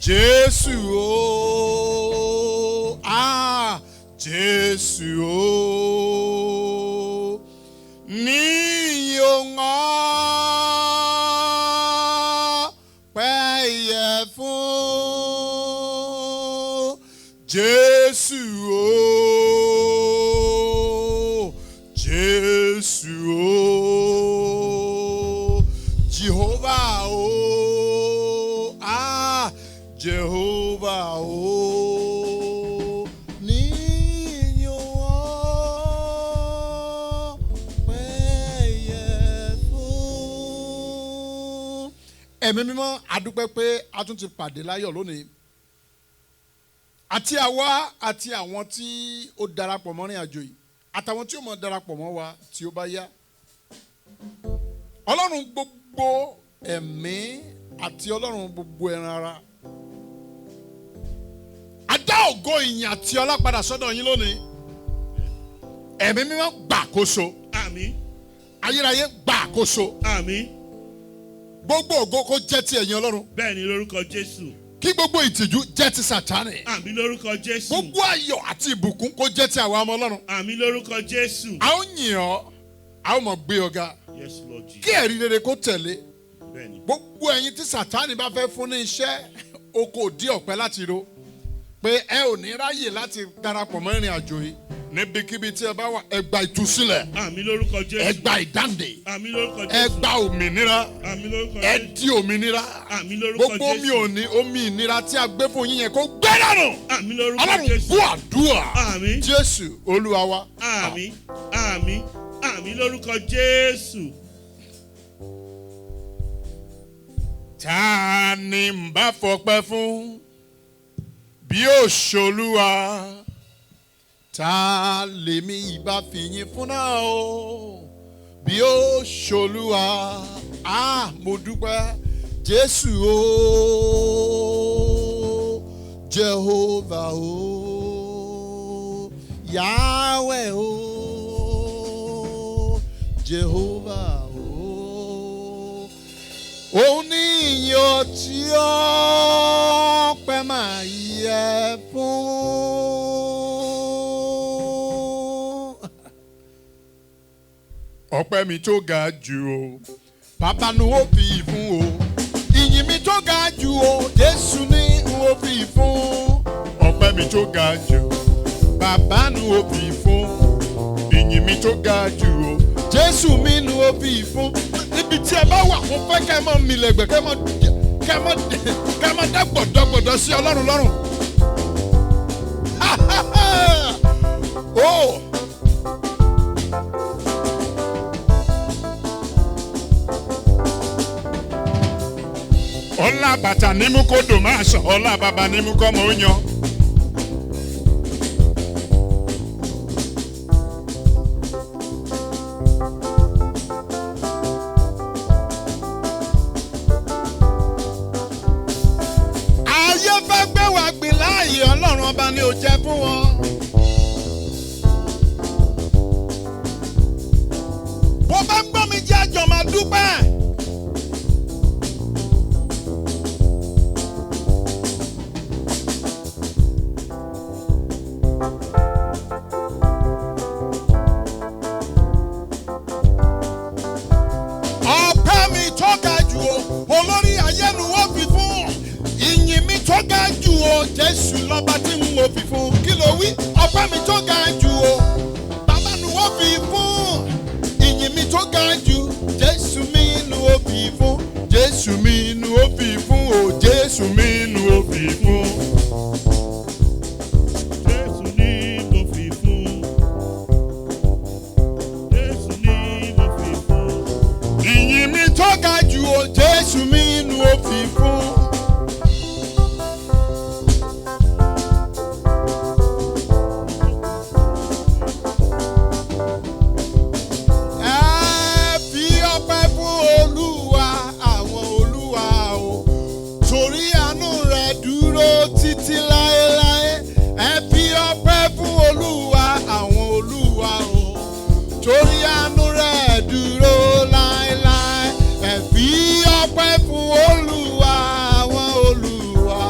Jésù o, ah, Jésù o, ní ohun ọpẹ́ yẹ fún Jésù o, Jésù o, Jehovah o, ah, Jehovah o, ní ohun ọpẹ́ yẹ fún. Ẹ̀mí mímọ́, a dúpẹ́ pé a tún ti pàdé láyọ̀ lónìí. Àti àwa àti àwọn tí ó darapọ̀ mọ́ rìn àjò yìí àtàwọn tí ó mọ̀ darapọ̀ mọ́ wa tí ó bá yá. Ọlọ́run gbogbo ẹ̀mí àti Ọlọ́run gbogbo ẹran ara. A dá ògo ìyìn àti ọlá padà sọ́dọ̀ yín lónìí. Ẹ̀mí mímọ́ gbàkóso. Àmín. Ayérayé gbàkóso. Àmín. Gbogbo ògo kó jẹ́ ti ẹ̀yin Ọlọ́run. Bẹ́ẹ̀ ni lórúkọ Jésù. Kí gbogbo ìtìjú jẹ́ ti Sátánì. Àmín lórúkọ Jésù. Gbogbo ayọ̀ àti ìbùkún kó jẹ́ ti àwa ọmọ Ọlọ́run. Àmín lórúkọ Jésù. A ó yìn ọ́, a ó mọ̀ gbé ọ ga. Yes, Lord Jesus. Kí ẹ̀rí rere kó tẹ̀lé. Bẹ́ẹ̀ ni. Gbogbo ẹ̀yin tí Sátánì bá fẹ́ fún ní iṣẹ́, o kò dí ọ̀pẹ láti ro. Pé ẹ ò ní ráyè láti darapọ̀ mọ́ ìrìn àjò yìí. Níbikíbi tí ẹ bá wà, ẹ gba ìtúsílẹ̀. Àmín lórúkọ Jésù. Ẹ gba ìdáǹdè. Àmín lórúkọ Ẹ Jésù. gba òmìnira. Àmín lórúkọ Ẹ Jésù. di òmìnira. Àmín lórúkọ Gbogbo omi Jésù. òní, omi ìnira tí a gbé fún yín yẹn kó gbé dànù. Àmín lórúkọ Ọlọ́run Jésù. gbọ́ àdúrà. Àmín. Jésù Olúwa wa. Àmín. Àmín. Àmín lórúkọ Jésù. Ta ni ń bá fọpẹ́ fún bí ó ṣolúwa? Ta lèmi ìbá fìyìn fún náà o bí ó ṣolúwa? Ah, mo dúpẹ́ Jésù o, Jehovah o, Yahweh o, Jehovah o. Òun ní ìyìn tí ọpẹ́ máa yẹ fún. Ọpẹ́ mi tó ga jù o, bàbá ni ó fi fún o. Ìyìn mi tó ga jù o, Jésù ni ó fi fún. Ọpẹ́ mi tó ga jù, bàbá ni ó fi fún. Ìyìn mi tó ga jù o, Jésù mi ni ó fi fún. Níbi tí ẹ bá wà, mo fẹ́ kẹ́ ẹ máa mi lẹ̀gbẹ̀, kẹ́ ẹ máa dá gbọ̀dọ̀gbọ̀dọ̀ sí Ọlọ́run lọ́rùn. Oh. Ọlá bàtà ní mú kó dò máa sàn, ọlá bàbá ní mú kọ́ mọ́ ó yan. Ayé fẹ́ gbé wa gbìn láàyè, Ọlọ́run ọba ni ò jẹ́ fún wọn. Bó bá ń gbọ́ mi jẹ́ àjọ máa dúpẹ́. Ọpẹ́ mi tó ga jù o, olórí ayé ni wọ́n fi fún. Ìyìn mi tó ga jù o, Jésù lọ́ba tí n ò fi fún. Kí ló wí? Ọpẹ́ mi tó ga jù o, bàbá ni wọ́n fi fún. Ìyìn mi tó ga jù, Jésù mi ni ó fi fún. Jésù mi ni ó fi fún o, Jésù mi ni ó fi fún. Jésù ni mo fi fún. Jésù ni mo fi fún. Ìyìn mi tó ga jù o, Jésù mi ni ó fi fún. Ẹ fi ọpẹ́ fún Olúwa àwọn olúwa o, torí àánú rẹ̀ dúró títí láéláé. Ẹ fi ọpẹ́ fún Olúwa àwọn olúwa o, torí àánú rẹ̀ dúró láéláé. Ẹ fi ọpẹ́ fún Olúwa àwọn olúwa,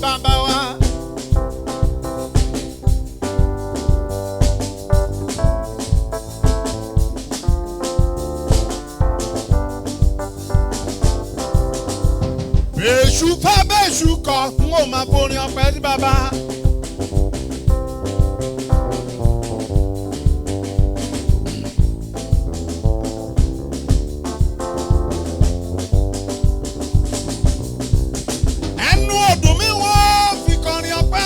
bàbá wa. Bẹ́ẹ̀ṣù fẹ́ bẹ́ẹ̀ṣù kọ̀ n ò máa forin ọpẹ́ sí bàbá. Ẹnu ọdún mi wọ́n fi kọrin ọpẹ́.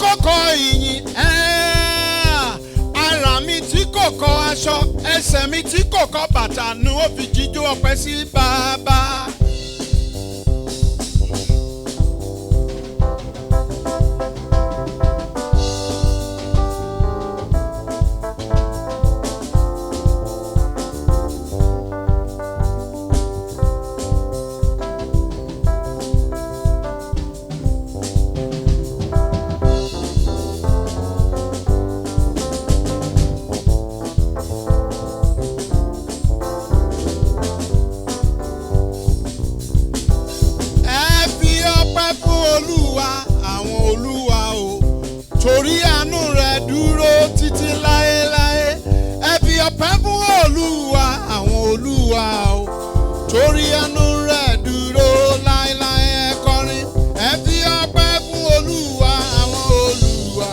Kọ́kọ́ ìyìn ara mi tí kò kọ́ aṣọ ẹsẹ̀ mi tí kò kọ́ bàtà ni ó fi jíjó ọpẹ́ sí bàbá. Olúwa àwọn olúwa o torí àánú rẹ̀ dúró títí láéláé. Ẹ fi ọpẹ́ fún Olúwa àwọn olúwa o torí àánú rẹ̀ dúró láéláé. Ẹ kọrin ẹ fi ọpẹ́ fún Olúwa àwọn olúwa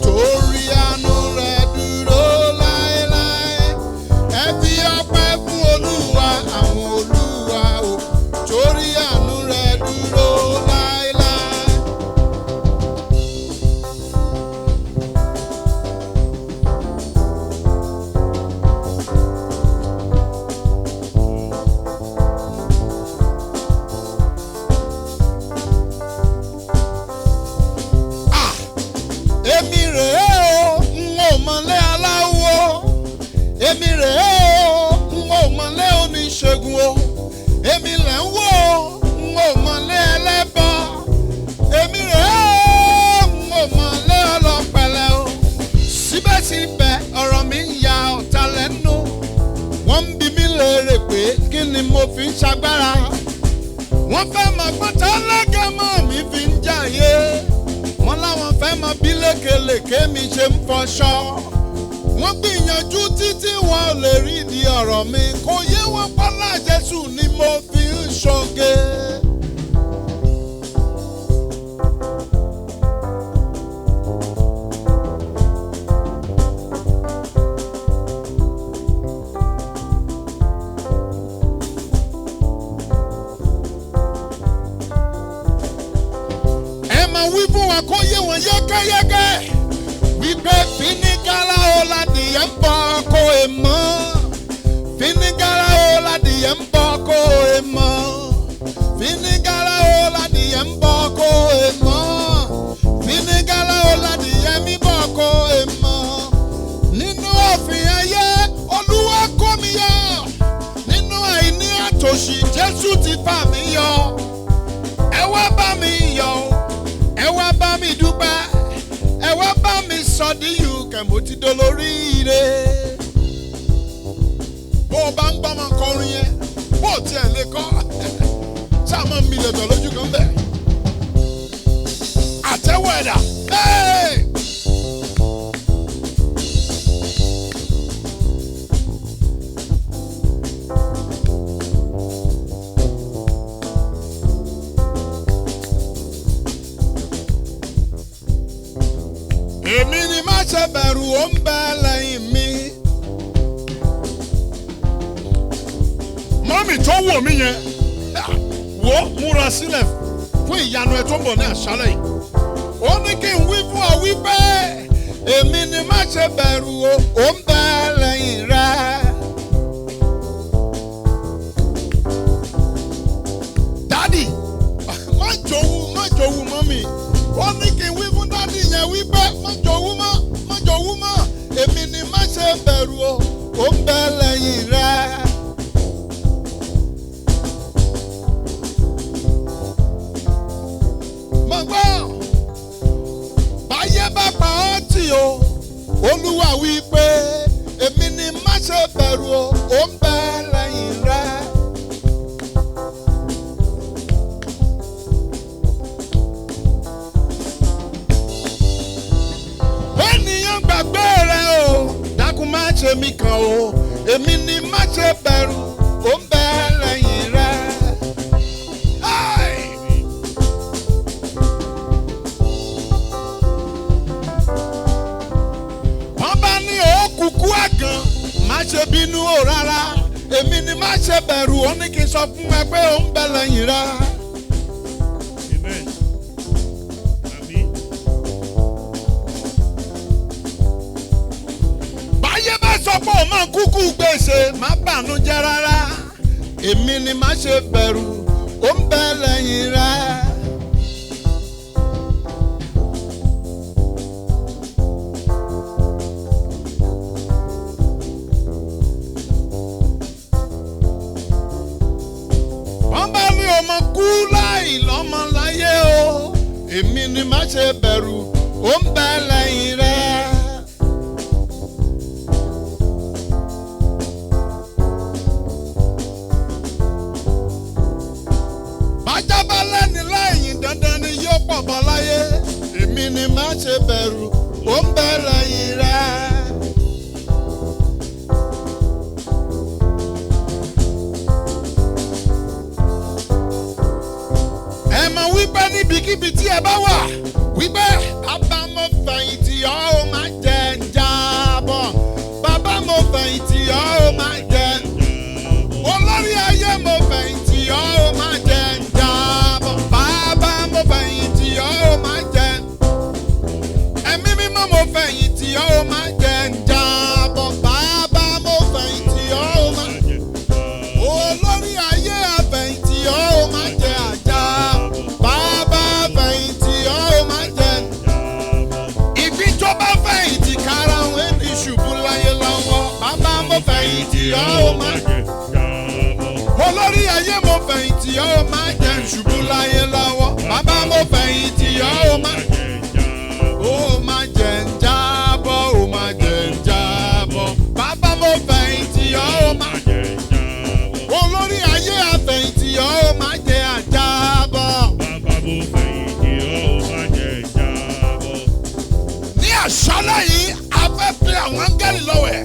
torí àánú rẹ̀ dúró láéláé. Ẹ fi ọpẹ́ fún Olúwa àwọn olúwa o torí àánú rẹ̀ dúró láéláé. Èmi rèé o, n ò mọ̀lé aláwo. Èmi rèé o, n ò mọ̀lé oníṣègùn o. Èmi lẹ̀ ń wò ó, n ò mọ̀lé ẹlẹ́bọ. Èmi rèé o, n ò mọ̀lé ọlọ́pẹ̀lẹ̀ o. Síbẹ̀síbẹ̀ ọ̀rọ̀ mi ń ya ọ̀tá lẹ́nu. Wọ́n ń bi mí léèrè pé kí ni mo fi ń ṣagbára. Wọ́n fẹ́ mọ̀ pátá lágẹ̀mọ́ mi fi ń jàyé. Wọ́n láwọn fẹ́ mọ bí lékelèké mi ṣe ń fọṣọ. Wọ́n gbìyànjú títí wọn ò lè rí ìdí ọ̀rọ̀ mi. Kò yé wọn pọ́lá Jésù ni mo fi ń ṣoge. Wí fún wọn kó yé wọn yékéyéké wípé finigala o ládìyẹ ń bọ̀ kó e mọ́. Finigala o ládìyẹ ń bọ̀ kó e mọ́. Finigala o ládìyẹ ń bọ̀ kó e mọ́. Finigala o ládìyẹ mi bọ̀ kó e mọ́. Nínú òfin ayé Olúwa kó mi yọ. Nínú àìní àtòṣì Jésù ti fà mí yọ. Ẹ wá bá mi yọ̀ o. Ẹ wá bá mi dúpẹ́, ẹ wá bá mi sọ díyù kẹ̀mó ti dolóríire. Bó o bá ń gbọ́ máa kọrin yẹn, bó o tiẹ̀ lè kọ́, ṣáà máa mi lè tọ̀ lójú kan bẹ́ẹ̀. Àtẹ́wọ̀ ẹ̀dá, èmi ni má ṣe bẹ̀rù ó ń bẹ lẹ́yìn mi. Mọ́mì tó wò mí yẹn, wò ó múra sílẹ̀ fún ìyanu ẹ tó ń bọ̀ ní àṣálẹ̀ yìí. Ó ní kí n wí fún ọ wípé èmi ni má ṣe bẹ̀rù ó ń bẹ lẹ́yìn rẹ. Dádì, má wípé má jowú mọ́, èmi ni má ṣe bẹ̀rù o, ó ń bẹ lẹ́yìn rẹ. Mo gbọ́, báyé bá pa ọ́ tì o, Olúwa wípé èmi ni má ṣe bẹ̀rù o, ó ń bẹ lẹ́yìn rẹ. Ènìyàn gbàgbé rẹ o, dákun má ṣe mí kàn o, èmi ni má ṣe bẹ̀rù, ó ń bẹ lẹ́yìn rẹ. Wọ́n bá ní òkùnkùn àgàn, má ṣe bínú o rárá, èmi ni má ṣe bẹ̀rù, ó ní kí n sọ fún ẹ pé ó ń bẹ lẹ́yìn rẹ. Sọ́pọ̀ máa kúkú gbèsè, má bànújẹ́ rárá, èmi ni má ṣe bẹ̀rù, ó ń bẹ lẹ́yìn rẹ. Wọ́n bá ní ọmọ kú láì lọ́mọ láyé o, èmi ni má ṣe bẹ̀rù, ó ń bẹ lẹ́yìn rẹ. Dandan ni yóò pọ̀ bọ́ láyé, èmi ni má ṣe bẹ̀rù, ó ń bẹ lẹ́yìn rẹ. Ẹ mọ̀ wípé níbikíbi tí ẹ bá wà, wípé bàbá mo fẹ̀yìntì ọ́ ó máa jẹ ń jábọ̀, bàbá mo fẹ̀yìntì ọ́ ó máa jẹ ń jábọ̀, olórí ayé mo fẹ̀yìntì ọ́ ó máa jẹ ń jábọ̀, bàbá mo fẹ̀yìntì ọ́ ó máa jẹ, ẹ̀mí mímọ́ mo fẹ̀yìntì ọ́ ó máa jẹ ń jábọ̀, bàbá mo fẹ̀yìntì ọ́ ó máa jẹ, olórí ayé àfẹ̀yìntì ọ́ ó máa jẹ àjà, bàbá fẹ̀yìntì ọ́ ó máa jẹ, ìbíjọba fẹ̀yìntì kára wọn ẹni ṣubú láyé lọ́wọ́, bàbá mo fẹ̀yìntì ọ́ ó máa jẹ, olórí ayé mo fẹ̀yìntì ọ́ ó máa jẹ ṣubú láyé lọ́wọ́, bàbá mo fẹ̀yìntì ọ́ ó máa jẹ, ó máa jẹ ń jábọ̀, ó máa jẹ ń jábọ̀, bàbá mo fẹ̀yìntì ọ́ ó máa jẹ, olórí ayé àfẹ̀yìntì ọ́ ó máa jẹ àjábọ̀, bàbá mo fẹ̀yìntì ọ́ ó máa jẹ jábọ̀. Ní àṣálẹ́ yìí, a fẹ́ pe àwọn áńgẹ́lì lọ́wẹ̀.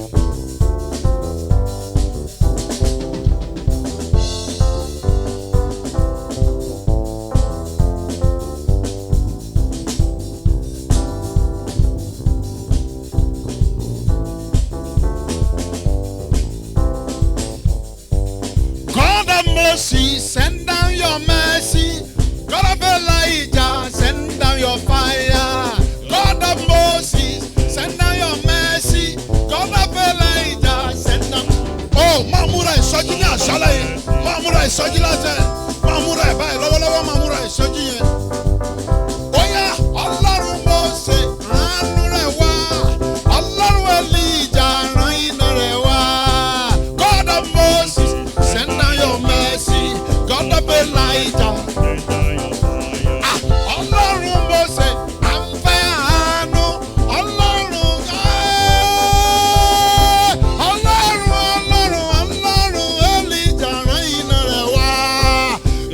God of mercy, send down your mercy. God of Elijah, send down your fire. God of Moses, send down your mercy. God of Elijah, send down. Oh, máa múra ìsọjí ní àṣálẹ́ yìí. Máa múra ìsọjí láti. Máa múra ẹ̀ báyìí lọ́wọ́lọ́wọ́ máa múra ìsọjí yẹn. Ó yá, Ọlọ́run Mósè ránú rẹ̀ wá. Ọlọ́run Elijah rán iná rẹ̀ wá. God of Moses, send down your mercy. God of Elijah. Ọlọ́run Mósè, à ń fẹ́ àánú. Ọlọ́run Elijah rán iná rẹ̀ wá.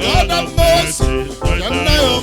God of Moses, send down your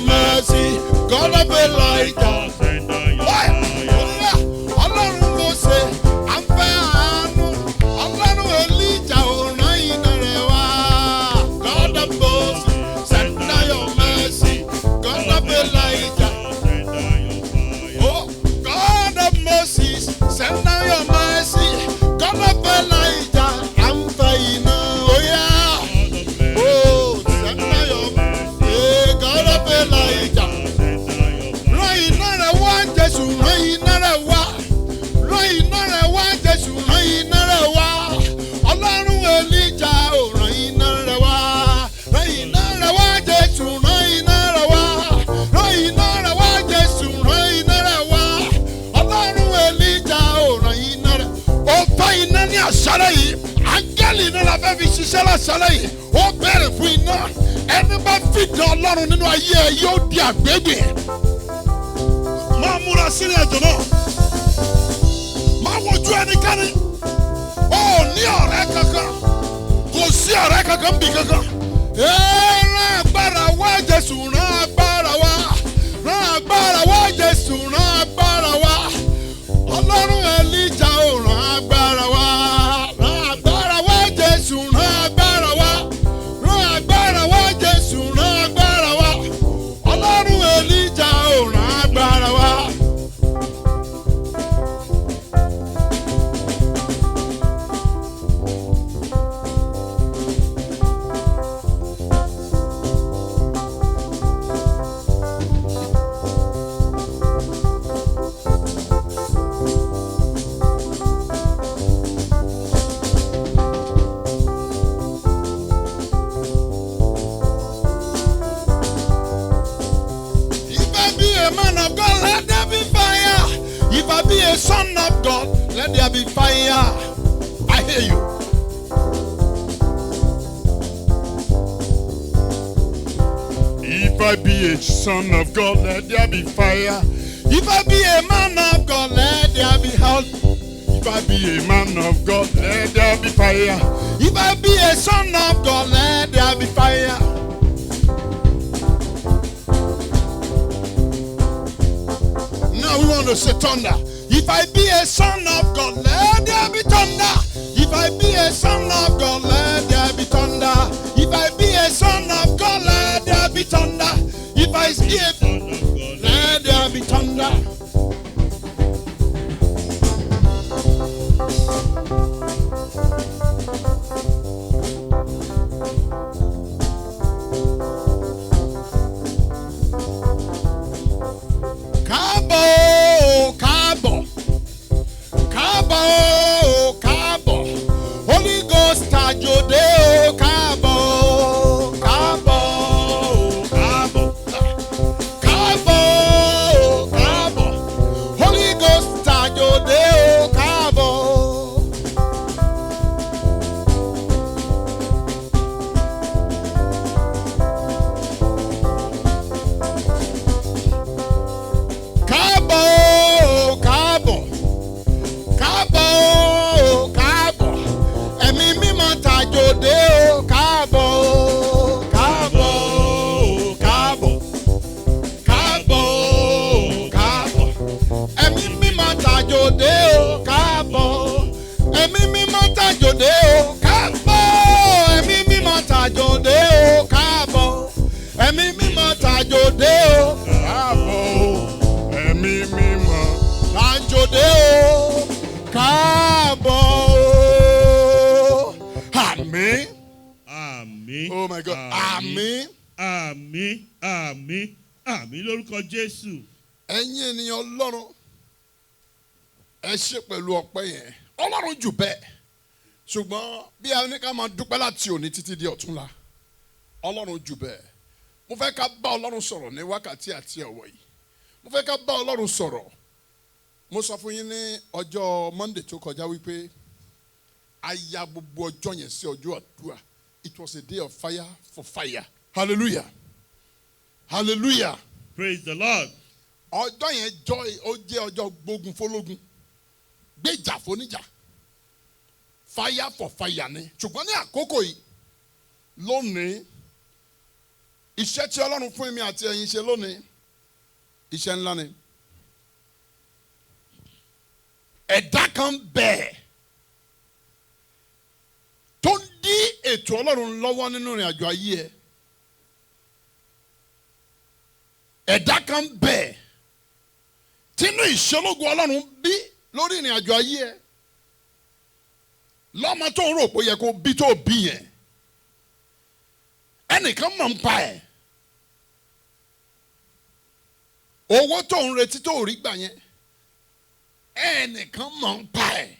fẹ́ fi ṣiṣẹ́ láṣálẹ́ yìí ó bẹ̀rẹ̀ fún iná ẹni bá fìdí ọlọ́run nínú ayé ẹ yóò di àgbégbè. máa múra sílẹ̀ ẹ̀jọ̀ náà máa wojú ẹnikẹ́ni ó ní ọ̀rẹ́ kankan kò sí ọ̀rẹ́ kankan bí kankan. rán agbára wá Jésù rán agbára wá rán agbára wá Jésù rán agbára wá ọlọ́run Èlíjà ò rán agbára wá rán agbára wá Jésù rán agbára wá rán agbára wá Jésù rán agbára wá ọlọ́run Èlíjà ò rán agbára wá. Son of God, let there be fire. I hear you. If I be a son of God, let there be fire. If I be a man of God, let there be help. If I be a man of God, let there be fire. If I be a son of God, let there be fire. Now we want to say thunder. If I be a son of God, let there be thunder. If I be a son of God, let there be thunder. If I be a son of God, let there be thunder. If I be a son of God, let there be thunder. Oh my God. Àmín. Àmín. Àmín. Àmín lórúkọ Jésù. Ẹ̀yin ènìyàn Ọlọ́run ẹ ṣe pẹ̀lú ọpẹ́ yẹn. Ọlọ́run jù bẹ́ẹ̀. Ṣùgbọ́n bí a ní ká máa dúpẹ́ láti òní títí di ọ̀túnla. Ọlọ́run jù bẹ́ẹ̀. Mo fẹ́ ká bá Ọlọ́run sọ̀rọ̀ ní wákàtí àti ọ̀wọ̀ yìí. Mo fẹ́ ká bá Ọlọ́run sọ̀rọ̀. Mo sọ fún yín ní ọjọ́ Monday tó kọjá wípé a ya gbogbo ọjọ́ yẹn sí ọjọ́ àdúrà. It was a day of fire for fire. Hallelujah. Hallelujah. Praise the Lord. Ọjọ́ yẹn ó jẹ́ ọjọ́ gbógun fólógun. Gbéjà fóníjà. Fire for fire ni. Ṣùgbọ́n ní àkókò yìí lónìí iṣẹ́ tí Ọlọ́run fún mi àti ẹ̀yin ṣe lónìí iṣẹ́ ńlá ni. Ẹ̀dá kan bẹ́ẹ̀ tó ń dí ètò Ọlọ́run lọ́wọ́ nínú ìrìn àjò ayé ẹ̀. Ẹ̀dá kan bẹ́ẹ̀ tínú ìṣológun Ọlọ́run bí lórí ìrìn àjò ayé ẹ̀. Lọ́mọ tó ń rò pé ó yẹ kó bí tó bí yẹn. Ẹnìkan mọ̀ ń pa ẹ̀. Owó tó ń retí tó rí gbà yẹn. Ẹnìkan mọ̀ ń pa ẹ̀.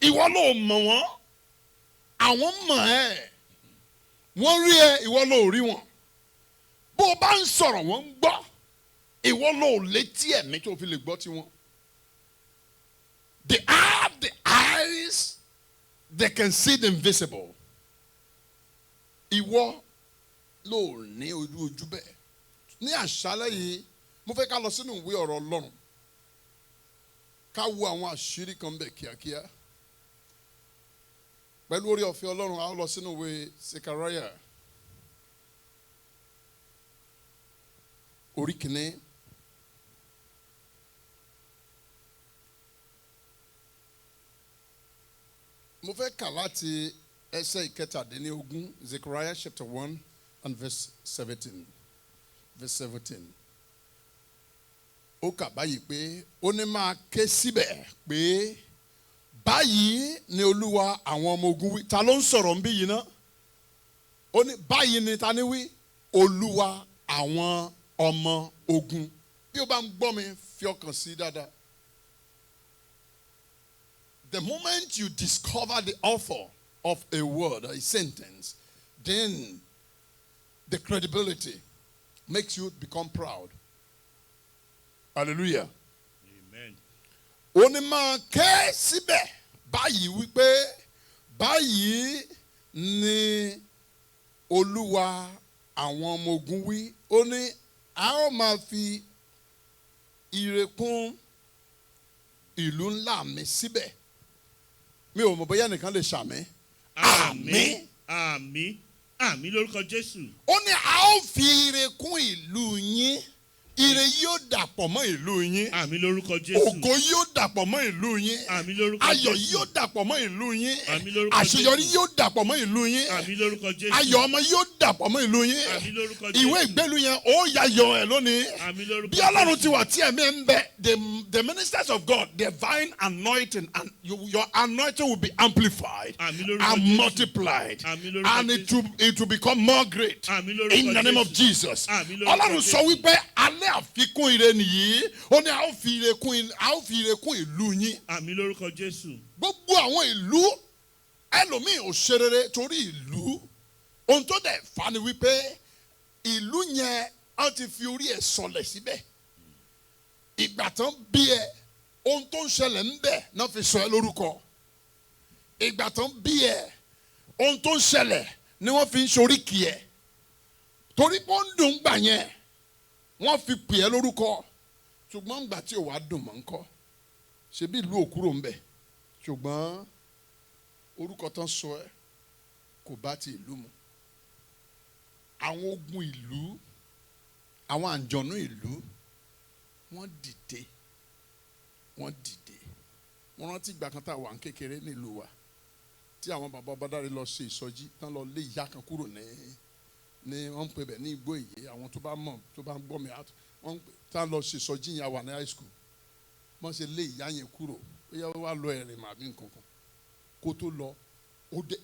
Ìwọ ló mọ̀ wọ́n. Àwọn mọ̀ ẹ́. Wọ́n rí ẹ, ìwọ ló rí wọn. Bó o bá ń sọ̀rọ̀ wọ́n ń gbọ́. Ìwọ ló létí ẹ̀mí tó fi lè gbọ́ tiwọn. They have the eyes they can see the invisible. Ìwọ ló ní ojú bẹ́ẹ̀. Ní àṣálẹ́ yìí, mo fẹ́ ká lọ sínú ìwé ọ̀rọ̀ Ọlọ́run. Ká wo àwọn àṣírí kan bẹ̀ kíákíá. Pẹ̀lú orí ọ̀fẹ́ Ọlọ́run, a lọ sínú ìwé Sekaraya. Orí kìíní. Mo fẹ́ kà láti ẹsẹ̀ ìkẹtàdínlógún, Zechariah chapter 1 and verse 17. Verse 17. Ó kà báyìí pé ó ní máa ké síbẹ̀ pé báyìí ni Olúwa àwọn ọmọ ogun wí. Ta ló ń sọ̀rọ̀ ń bí yìí ná? Ó ní báyìí ni ta ni wí? Olúwa àwọn ọmọ ogun. Bí o bá ń gbọ́ mi, fi ọkàn sí dáadáa. The moment you discover the author of a word, a sentence, then the credibility makes you become proud. Hallelujah. Amen. Ó ní máa ké síbẹ̀ báyìí wípé báyìí ni Olúwa àwọn ọmọ ogun wí. Ó ní a ó máa fi ire kún ìlú ńlá mi síbẹ̀. Mi ò mọ̀ bóyá nìkan lè ṣàmì. Àmín. Àmín. Àmín lórúkọ Jésù. Ó ní a ó fi ire kún ìlú yín. Ire yóò dàpọ̀ mọ́ ìlú yín. Àmín lórúkọ Jésù. Ògo yóò dàpọ̀ mọ́ ìlú yín. Àmín lórúkọ Jésù. Ayọ̀ yóò dàpọ̀ mọ́ ìlú yín. Àmín lórúkọ Jésù. Àṣeyọrí yóò dàpọ̀ mọ́ ìlú yín. Àmín lórúkọ Jésù. Ayọ̀ ọmọ yóò dàpọ̀ mọ́ ìlú yín. Àmín lórúkọ Jésù. Ìwé ìgbélu yẹn ó yayọ̀ ẹ̀ lónìí. Àmín lórúkọ Bí Ọlọ́run ti wà tí ẹ̀mí ẹ̀ ń bẹ, the ministers of God, divine anointing, and your anointing will be amplified Àmín lórúkọ and Jésù. multiplied, Àmín lórúkọ and it will become more great. Àmín lórúkọ In the name of Jésù. Jesus. Àmín lórúkọ Ọlọ́run sọ Jésù. wípé alẹ́ àfikún ire nìyí. Ó ní a ó fi ire kún ìlú yín. Àmín lórúkọ Jésù. Gbogbo àwọn ìlú ẹlòmíì ò ṣe rere torí ìlú. Ohun tó dẹ̀ fà ni wípé ìlú yẹn á ti fi orí ẹ̀ sọlẹ̀ síbẹ̀. Ìgbà tán bí ẹ, ohun tó ń ṣẹlẹ̀ ń bẹ̀ náà fi sọ ẹ lórúkọ. Ìgbà tán bí ẹ, ohun tó ń ṣẹlẹ̀ ni wọ́n fi ń ṣoríkì ẹ. Torí pé ó ń dùn gbà yẹn, wọ́n fi pè ẹ́ lórúkọ. Ṣùgbọ́n ìgbà tí ò wá dùn mọ́ ńkọ́. Ṣebí ìlú ò kúrò ń bẹ̀. Ṣùgbọ́n orúkọ tán sọ ẹ́ kò bá ti ìlú mu. Àwọn ogun ìlú, àwọn àǹjọ̀nú ìlú, wọ́n dìde. Wọ́n dìde. Mo rántí ìgbà kan tá a wà ní kékeré nílùú wa. Tí àwọn bàbá Ọbádáre lọ ṣe ìsọjí, tán lọ lé ìyá kan kúrò ní wọ́n ń pè bẹ̀ ní Igbó Ìyè. Àwọn tó bá mọ̀, tó bá ń gbọ́ mi, wọ́n tán lọ ṣe ìsọjí yẹn wà ní high school. Wọ́n ṣe lé ìyá yẹn kúrò. Ó yẹ wá lọ ẹ̀rìn màbí nǹkan kan. Kó tó lọ, ó dé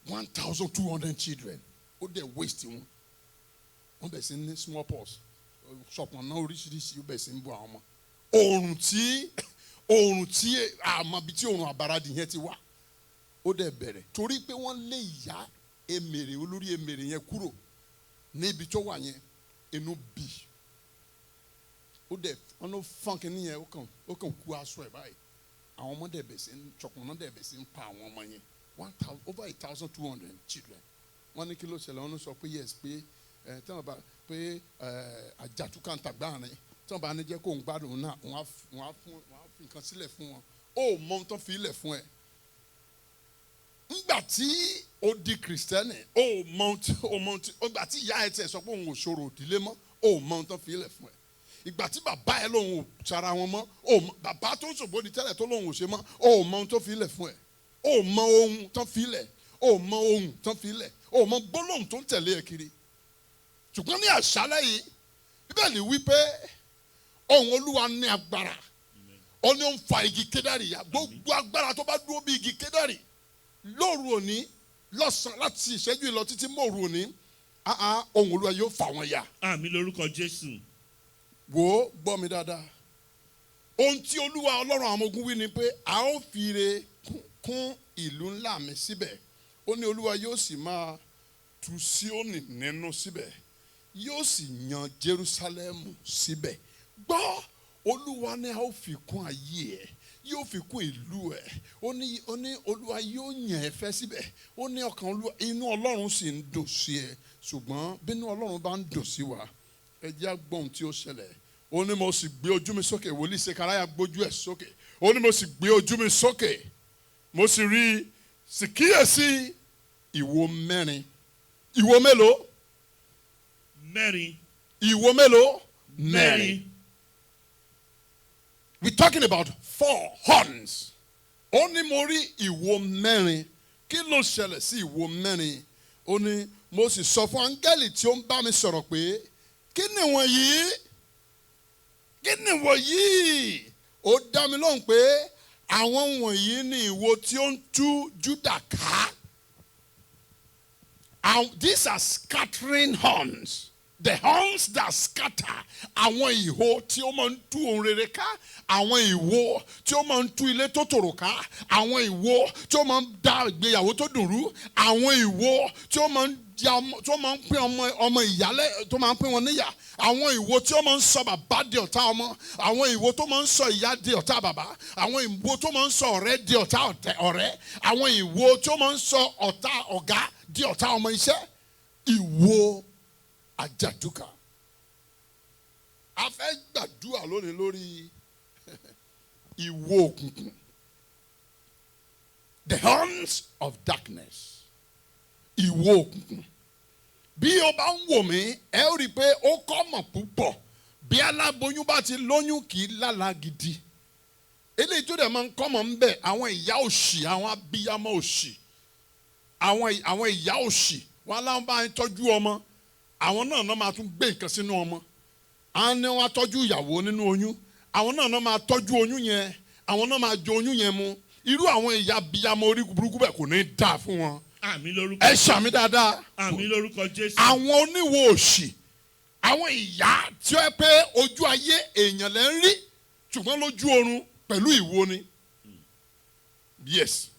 1,200 children. Ó dẹ̀ waste wọn. Wọ́n bẹ̀ sí ní small pox. Ṣọ̀pọ̀n náà oríṣiríṣi ó bẹ̀ sí ń bọ̀ àwọn ọmọ. Oòrùn tí àmọ́ bí tí oòrùn àbáradì yẹn ti wà. Ó dẹ̀ bẹ̀rẹ̀. Torí pé wọ́n lé ìyá emèrè olórí emèrè yẹn kúrò níbi tó wà yẹn, inú bì. Ó dẹ̀ wọ́n ló fọ́n kínní yẹn ó kàn kú aṣọ ẹ̀ báyìí. Àwọn ọmọ dẹ̀ bẹ̀ sí ń ṣọ̀pọ̀n náà dẹ̀ bẹ̀ sí ń pa àwọn ọmọ yẹn. Over 1,200 children. Wọ́n ní kí ló ṣẹlẹ̀, wọ́n ló sọ pé yes pé tí wọ́n bá pé àjàtúkàǹtà gbáàrin tí wọ́n bá ní jẹ́ kó ń gbádùn náà wọ́n á fi nǹkan sílẹ̀ fún wọn. Ó mọ ohun tó fi ilẹ̀ fún ẹ. Nígbà tí ó di kìrìsìtẹ́nì, ó mọ ohun tí nígbà tí ìyá ẹ tiẹ̀ sọ pé òun ò ṣòro òdílé mọ́, ó mọ ohun tó fi ilẹ̀ fún ẹ. Ìgbà tí bàbá ẹ lòun ò sara wọn mọ́, bàbá tó ń ṣògbóni tẹ́lẹ̀ tó lòun ò ṣe mọ́, ó mọ ohun tó fi ilẹ̀ fún ẹ. Ó mọ ohun tó fi ilẹ̀, ó mọ ohun tó fi ilẹ̀, ó mọ gbólóhùn tó ń tẹ̀lé ẹ kiri. Ṣùgbọ́n ní àṣálẹ́ yìí, Bíbélì wí pé ohùn Olúwa ní agbára. Ó ní ó ń fa igi kédárì ya. Gbogbo agbára tó bá dúró bí igi kédárì lóru òní, lọ́sàn-án láti ìṣẹ́jú ìlọ títí mọ́òru òní, ohùn Olúwa yóò fà wọ́n ya. Àmín lórúkọ Jésù. Wò ó gbọ́ mi dáadáa. Ohun tí Olúwa Ọlọ́run àwọn ogun wí ni pé a ó fi ire kún ìlú ńlá mi síbẹ̀. Ó ní Olúwa yóò sì máa tu Síónì nínú síbẹ̀. Yóò sì yan Jerúsálẹ́mù síbẹ̀. Gbọ́, Olúwa ni a ó fi kún ayé ẹ̀. yóò fi kún ìlú ẹ̀. Ó ní Olúwa yóò yàn ẹ́ fẹ́ síbẹ̀. Ó ní ọkàn Olúwa, inú Ọlọ́run sì ń dùn sí ẹ. Ṣùgbọ́n bínú Ọlọ́run bá ń dùn sí wa, ẹ jẹ́ á gbọ́ ohun tí ó ṣẹlẹ̀. Ó ní mo sì gbé ojú mi sókè, wòlíì Sekaraya gbójú ẹ̀ sókè. Ó ní mo sì gbé ojú mi sókè, mo sì rí, sì kíyèsí ìwo mẹ́rin. Ìwo mélòó? Mẹ́rin. Ìwo mélòó? Mẹ́rin. We're talking about 4 horns. Ó ní mo rí ìwo mẹ́rin. Kí ló ṣẹlẹ̀ sí ìwo mẹ́rin? Ó ní mo sì sọ fún áńgẹ́lì tí ó ń bá mi sọ̀rọ̀ pé kí ni wọ̀nyí? Kí ni wọ̀nyí? Ó dá mi lóhùn pé àwọn wọ̀nyí ni ìwo tí ó ń tú Júdà ká. These are scattering horns. The horns that scatter. Àwọn ìwo tí ó máa ń tú ohun rere ká. Àwọn ìwo tí ó máa ń tú ilé tó tòrò ká. Àwọn ìwo tí ó máa ń dá ìgbéyàwó tó dùn rú. Àwọn ìwo tí ó máa ń pín ọmọ ìyálẹ̀, tó máa ń pín wọn níyà. Àwọn ìwo tí ó máa ń sọ bàbá di ọ̀tá ọmọ. Àwọn ìwo tó máa ń sọ ìyá di ọ̀tá bàbá. Àwọn ìwo tó máa ń sọ ọ̀rẹ́ di ọ̀tá ọ̀rẹ́. Àwọn ìwo tí ó máa ń sọ ọ̀tá ọ̀gá di ọ̀tá ọmọ iṣẹ́. Ìwo àjàdùkà. A fẹ́ gbàdúrà lónìí lórí ìwo òkùnkùn. The horns of darkness. Ìwo òkùnkùn. Bí o bá ń wò mí, ẹ ó rí i pé ó kọ́mọ̀ púpọ̀. Bí aláboyún bá ti lóyún kì í lálàá gidi. Eléyìí tó dẹ̀ máa ń kọ́mọ̀ ń bẹ̀, àwọn ìyá òṣì, àwọn abiyamọ òṣì. Àwọn ìyá òṣì, wọn aláwọ̀ bá ń tọ́jú ọmọ. Àwọn náà máa tún gbé nǹkan sínú ọmọ. Àwọn ni wọ́n á tọ́jú ìyàwó nínú oyún. Àwọn náà máa tọ́jú oyún yẹn. Àwọn náà máa jẹ oyún yẹn mu. Irú àwọn ìyá abiyamọ orí burúkú bẹ́ẹ̀ kò ní dáa fún wọn. Àmín lórúkọ. Ẹ ṣàmì dáadáa. Àmín lórúkọ Jésù. Àwọn oníwo òṣì. Àwọn ìyá tí ó yẹ pé ojú ayé èèyàn lẹ́ ń rí ṣùgbọ́n lójú oorun pẹ̀lú ìwo ni. Yes.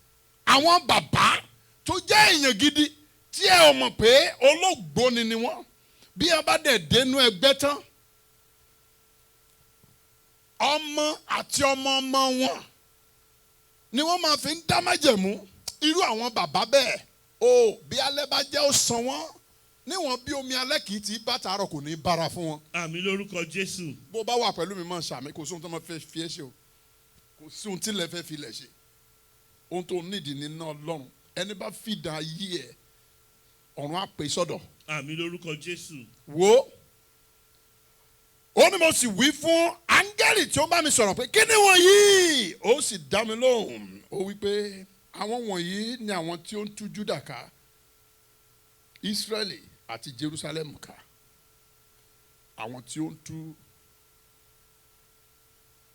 Àwọn bàbá tó jẹ́ èèyàn gidi tí ẹ ò mọ̀ pé olóògbóni ni wọ́n. Bí ẹ bá dẹ̀ dénú ẹgbẹ́ tán, ọmọ àti ọmọ ọmọ wọn ni wọ́n máa fi ń dá májẹ̀mú. Irú àwọn bàbá bẹ́ẹ̀, bí alẹ́ bá jẹ́ ó san wọ́n, níwọ̀n bí omi alẹ́ kì í ti bá tààrọ̀ kò ní bára fún wọn. Àmín lórúkọ Jésù. Bó bá wà pẹ̀lú mi máa ṣàmì, kò sí ohun tó máa fẹ́ fi ẹ́ ṣe o. Kò sí ohun tí ilẹ̀ fẹ́ fi ilẹ̀ ṣe. Ohun tó nídìí ní iná Ọlọ́run. Ẹni bá fìdá ayé ẹ̀, ọ̀run á pè sọ́dọ̀. Àmín lórúkọ Jésù. Wo, ó ní mo sì wí fún áńgẹ́lì tí ó bá mi sọ̀rọ̀ pé kí ni wọ̀nyí? Ó sì dá mi lóhùn. Ó wí pé àwọn wọ̀nyí ni àwọn tí ó ń tú Júdà ká, Ísírẹ́lì àti Jerusalem ká. Àwọn tí ó ń tú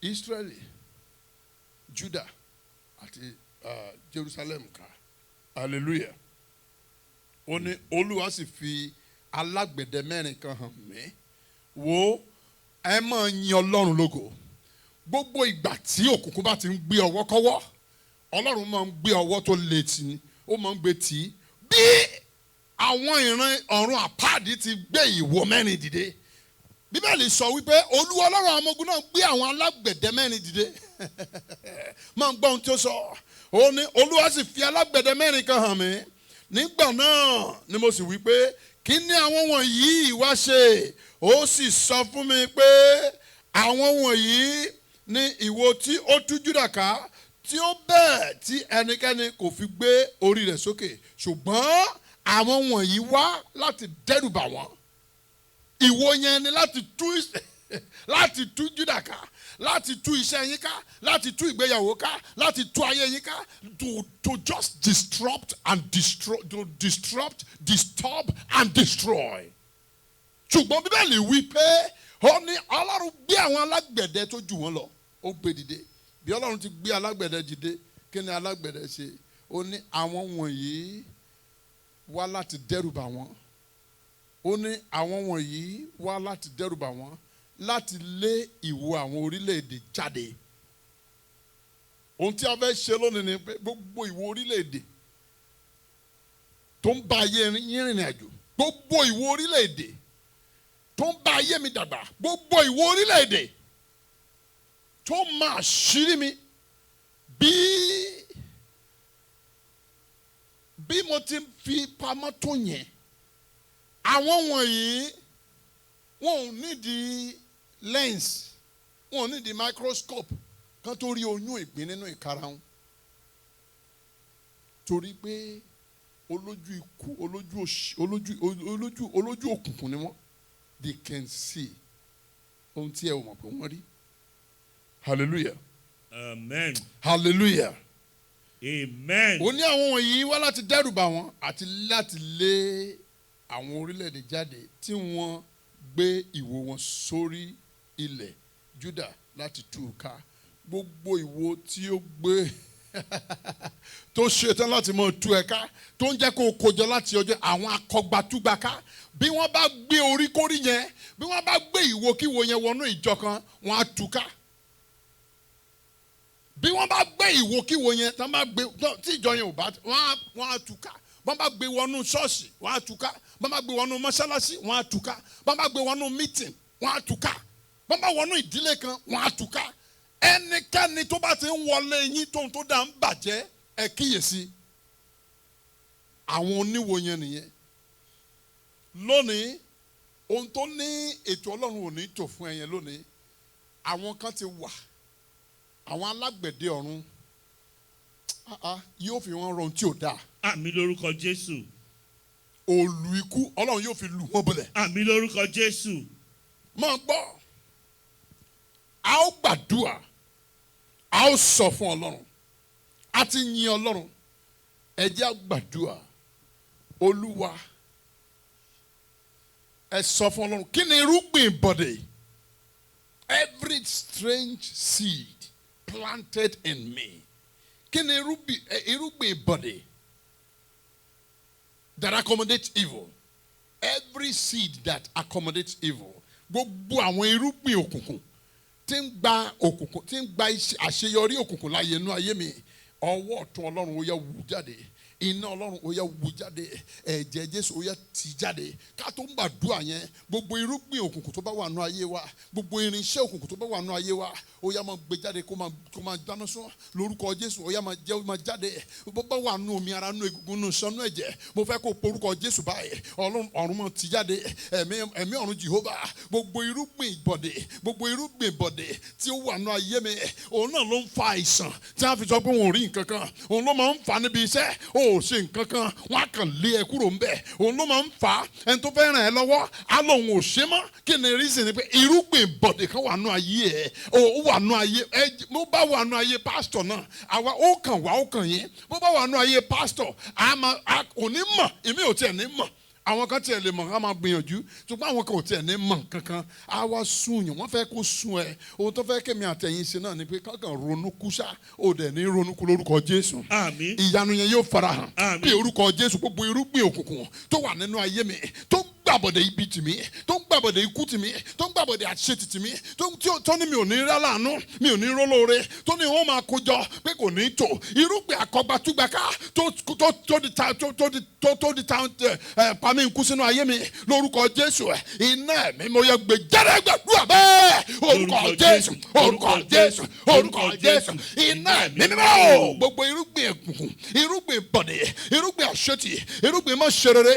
Ísírẹ́lì, Júdà àti Jerusalem ká. Hallelujah. Ó ní Olúwa sì fi alágbẹ̀dẹ mẹ́rin kan hàn mí. Wo, ẹ máa yin Ọlọ́run lógo. Gbogbo ìgbà tí òkùnkùn bá ti ń gbé ọwọ́ kọ́wọ́, Ọlọ́run máa ń gbé ọwọ́ tó le tì ní. Ó máa ń gbé tì í. Bí àwọn ìran ọ̀run àpáàdì ti gbé ìwo mẹ́rin dìde. Bíbélì sọ wípé Olúwa Ọlọ́run àwọn ọmọ ogun náà gbé àwọn alágbẹ̀dẹ mẹ́rin dìde. Máa ń gbọ́ ohun tí ó sọ. Ó ní Olúwa sì fi alágbẹ̀dẹ mẹ́rin kan hàn mí. Nígbà náà ni mo sì wí pé kí ni àwọn wọ̀nyí wá ṣe? Ó sì sọ fún mi pé àwọn wọ̀nyí ni ìwo tí ó tú Júdà ká, tí ó bẹ́ẹ̀ tí ẹnikẹ́ni kò fi gbé orí rẹ̀ sókè. Ṣùgbọ́n àwọn wọ̀nyí wá láti dẹ́rùbà wọ́n. Ìwo yẹn ni láti tú Júdà ká, láti tú iṣẹ́ yín ká, láti tú ìgbéyàwó ká, láti tú ayé yín ká, to just disrupt and destroy, to disrupt, disturb and destroy. Ṣùgbọ́n Bíbélì wí pé ó ní Ọlọ́run gbé àwọn alágbẹ̀dẹ tó jù wọ́n lọ, ó gbé dìde. Bí Ọlọ́run ti gbé alágbẹ̀dẹ dìde, kí ni alágbẹ̀dẹ ṣe? Ó ní àwọn wọ̀nyí wá láti dẹ́rùbà wọ́n. Ó ní àwọn wọ̀nyí wá láti dẹ́rùbà wọ́n, láti lé ìwo àwọn orílẹ̀-èdè jáde. Ohun tí a fẹ́ ṣe lónìí ni pé gbogbo ìwo orílẹ̀-èdè tó ń bá ayé yín rìnrìn àjò, gbogbo ìwo orílẹ̀-èdè tó ń bá ayé mi dàgbà, gbogbo ìwo orílẹ̀-èdè tó máa ṣírí mi, bí mo ti fi pamọ́ tó yẹn àwọn wọ̀nyí wọn ò nídìí lens wọn ò nídìí microscope kan tó rí oyún ìgbín nínú ìkarahun torí pé olójú ikú olójú òkùnkùn ni wọ́n they can see ohun tí ẹ ò mọ̀ pé wọ́n rí hallelujah Amen. hallelujah Amen. ó ní àwọn wọ̀nyí wá láti dẹ́rùbà wọn àti láti lé àwọn orílẹ̀-èdè jáde tí wọ́n gbé ìwo wọn sórí ilẹ̀ Júdà láti tú u ká gbogbo ìwo tí ó gbé tó ṣetán láti mọ tú ẹ ká tó ń jẹ́ kó o kojọ láti ọjọ́ àwọn akọgbàtúgbà ká bí wọ́n bá gbé oríkórí yẹn bí wọ́n bá gbé ìwòkíwò yẹn wọnú ìjọ kan wọ́n á tú ká bí wọ́n bá gbé ìwòkíwò yẹn tí ìjọ yẹn ò bá wọ́n á tú ká bọ́n bá gbé wọnú ṣọ́ọ̀ṣì wọ́n á tú ká bọ́n bá gbé wọnú mọ́ṣáláṣí wọ́n á tú ká bọ́n bá gbé wọnú mítìn wọ́n á tú ká bọ́n bá wọnú ìdílé kan wọ́n á tú ká ẹnikẹ́ni tó bá ti ń wọlé yín tóun tó dá ń bàjẹ́ ẹ kíyèsí àwọn oníwo yẹn nìyẹn lónìí ohun tó ní ètò Ọlọ́run ò ní tò fún ẹyẹn lónìí àwọn kan ti wà àwọn alágbẹ̀dẹ ọ̀run yóò fi wọn rọ ohun tí ò dáa. Àmín lórúkọ Jésù. Òòlù ikú Ọlọ́run yóò fi lù wọ́n bọ̀lẹ̀. Àmín lórúkọ Jésù. Máa gbọ́ a ó gbàdúrà a ó sọ fún Ọlọ́run a ti yin Ọlọ́run ẹ jẹ́ á gbàdúrà Olúwa ẹ sọ fún Ọlọ́run kí ni irúgbìn ìbọ̀dẹ̀ every strange seed planted in me kí ni irúgbìn ìbọ̀dẹ̀ that accommodates evil every seed that accommodates evil gbogbo àwọn irúgbìn òkùnkùn tí ń gba àṣeyọrí òkùnkùn láyé inú ayé mi ọwọ́ ọ̀tún Ọlọ́run ó yá wú jáde iná Ọlọ́run ó yá wú jáde ẹ̀jẹ̀ Jésù ó yá tì jáde ká tó ń gbàdúrà yẹn gbogbo irúgbìn òkùnkùn tó bá wà nú ayé wa gbogbo irinṣẹ́ òkùnkùn tó bá wà nú ayé wa ó yá máa gbé jáde kó máa dáná sún lórúkọ Jésù ó yá máa jáde bó bá wà nú omi ara nú egungun nú sọnú ẹ̀jẹ̀ mo fẹ́ kó porúkọ Jésù báyìí Ọlọ́run ọ̀run máa tì jáde ẹ̀mí ọ̀run Jèhófà gbogbo irúgbìn ìbọ̀dẹ̀ tí ó wà nú ayé mi òun náà ló ń fa àìsàn tí a fi sọ pé wọn ò rí nǹkan kan òun ló máa ń fa níbi iṣẹ́ ó ṣe nǹkan kan wọn á kàn lé ẹ kúrò ń bẹ̀ òun ló máa ń fa ẹni tó fẹ́ ràn ẹ́ lọ́wọ́ á lóun ò ṣe mọ́ kí ni reason ni pé irúgbìn ìbọ̀dẹ̀ kan wà nú ayé ẹ ó wà nú ayé ẹ bó bá wà nú ayé pásítọ̀ náà àwa ó kàn wá ó kàn yín bó bá wà nú ayé pásítọ̀ kò ní mọ̀ èmi ò tiẹ̀ ní mọ̀ àwọn kan tiẹ̀ lè mọ̀ ká máa gbìyànjú ṣùgbọ́n àwọn kan ò tiẹ̀ ní mọ̀ kankan á wá sùn yàn wọ́n fẹ́ kó sùn ẹ̀ ohun tó fẹ́ kémi àtẹ̀yìn ṣe náà ni pé kankan ronú kú ṣá ó dẹ̀ ní ronú kú lórúkọ Jésù. Àmín. Ìyanu yẹn yóò farahàn. Àmín. Bí orúkọ Jésù gbogbo irúgbìn òkùnkùn tó wà nínú ayé mi tó ń gbàbọ̀dẹ̀ ibi tì mí tó ń gbàbọ̀dẹ̀ ikú tì mí tó ń gbàbọ̀dẹ̀ àṣetì tì mí tó ní mi ò ní rá láàánú mi ò ní rólóore tó ní wọ́n máa kójọ pé kò ní tò irúgbìn àkọ́gbàtúgbàká tó di pàmí nkú sínú ayé mi lórúkọ Jésù iná ẹ̀mí mo yẹ gbé jáde gbàdúrà bẹ́ẹ̀ orúkọ Jésù iná ẹ̀mí mímọ́ gbogbo irúgbìn ẹ̀kùnkùn irúgbìn bọ̀dẹ̀ irúgbìn àṣetì irúgbìn mọ́ ṣerere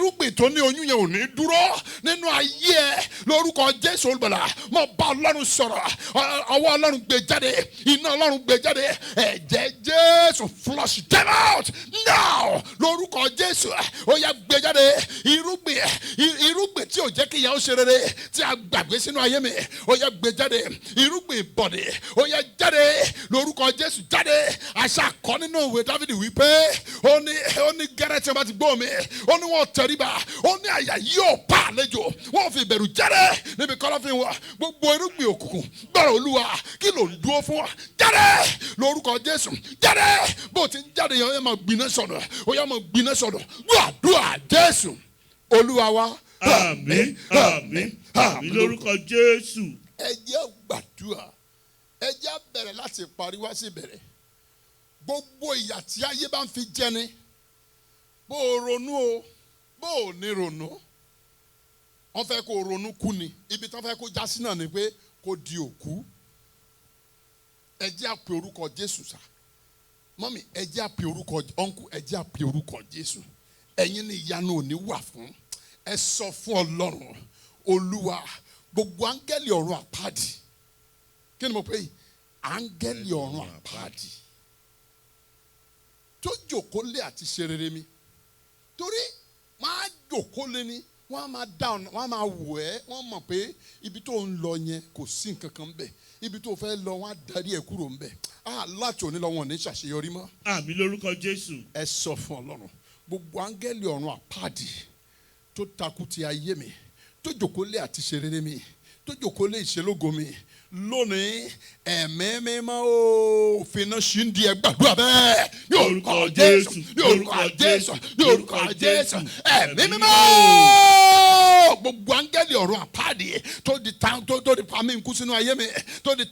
irúgbìn tó ní oyún yẹn ò ní dúró nínú ayé ẹ lórúkọ Jésù olùgbàlà mo bá Ọlọ́run sọ̀rọ̀ ọwọ́ Ọlọ́run gbé jáde iná Ọlọ́run gbé jáde ẹ̀jẹ̀ Jésù flush them out now lórúkọ Jésù ó yá gbé jáde irúgbìn tí ò jẹ́ kí ìyá ó ṣe rere tí a gbàgbé sínú ayé mi ó yá gbé jáde irúgbìn bọ̀dẹ̀ ó yá jáde lórúkọ Jésù jáde àṣà kọ́ nínú ìwé Dáfídì wípé ó ní gẹ́rẹ́ tí wọ́n bá ti gbọ́ mi ó ní wọ́n tẹríba ó ní àyà yóò pa àlejò wọ́n fi ìbẹ̀rù jáde níbi kọ́lọ́fín wa gbogbo irúgbìn òkùnkùn gbọ́rọ̀ Olúwa kí ló ń dúró fún wa jáde lórúkọ Jésù jáde bó ti ń jáde yẹn ó yá máa gbiná sọ̀dọ̀ ó yá máa gbiná sọ̀dọ̀ gbàdúrà Jésù Olúwa wa. Àmín àmín àmín lórúkọ Jésù. Ẹ jẹ́ gbàdúrà ẹ jẹ́ bẹ̀rẹ̀ láti parí wá sí bẹ̀rẹ̀ gbogbo ìyà tí ayé bá ń fi jẹni bó o ronú o bó o ní ronú wọ́n fẹ́ kó o ronú kú ni ibi tí wọ́n fẹ́ kó já sí náà ni pé kó di òkú ẹ jẹ́ á pe orúkọ Jésù sà. Mọ́mì ẹ jẹ́ á pe orúkọ ọ̀nkú ẹ jẹ́ á pe orúkọ Jésù. Ẹ̀yin ni ìyanu òní wà fún. Ẹ sọ fún Ọlọ́run Olúwa gbogbo áńgẹ́lì ọ̀run àpáàdì. Kí ni mo pè é? Áńgẹ́lì ọ̀run àpáàdì tó jókòó lé àti ṣe rere mi. Torí máa jókòó lé ní wọ́n á máa dá ọ̀nà wọ́n á máa wò ẹ́ wọ́n mọ̀ pé ibi tó ń lọ yẹn kò sí nǹkan kan bẹ́ẹ̀ ibi tó fẹ́ lọ wọ́n á darí ẹ̀ kúrò ńbẹ̀ láti òní lọ wọn ò ní ṣàṣeyọrí mọ́. Àmín lórúkọ Jésù. Ẹ sọ fún Ọlọ́run gbogbo áńgẹ́lì ọ̀run àpáàdì tó takú ti ayé mi tó jókòó lé àti ṣe rere mi tó jókòó lé ìṣelógo mi lónìí ẹ̀mí mímọ́ o fìnnà ṣì ń di ẹ gbàdúrà bẹ́ẹ̀ ní orúkọ Jésù ní orúkọ Jésù ní orúkọ Jésù ẹ̀mí mímọ́ gbogbo áńgẹ́lì ọ̀run àpáàdì tó di pàmì nkú sínú ayé mi tó di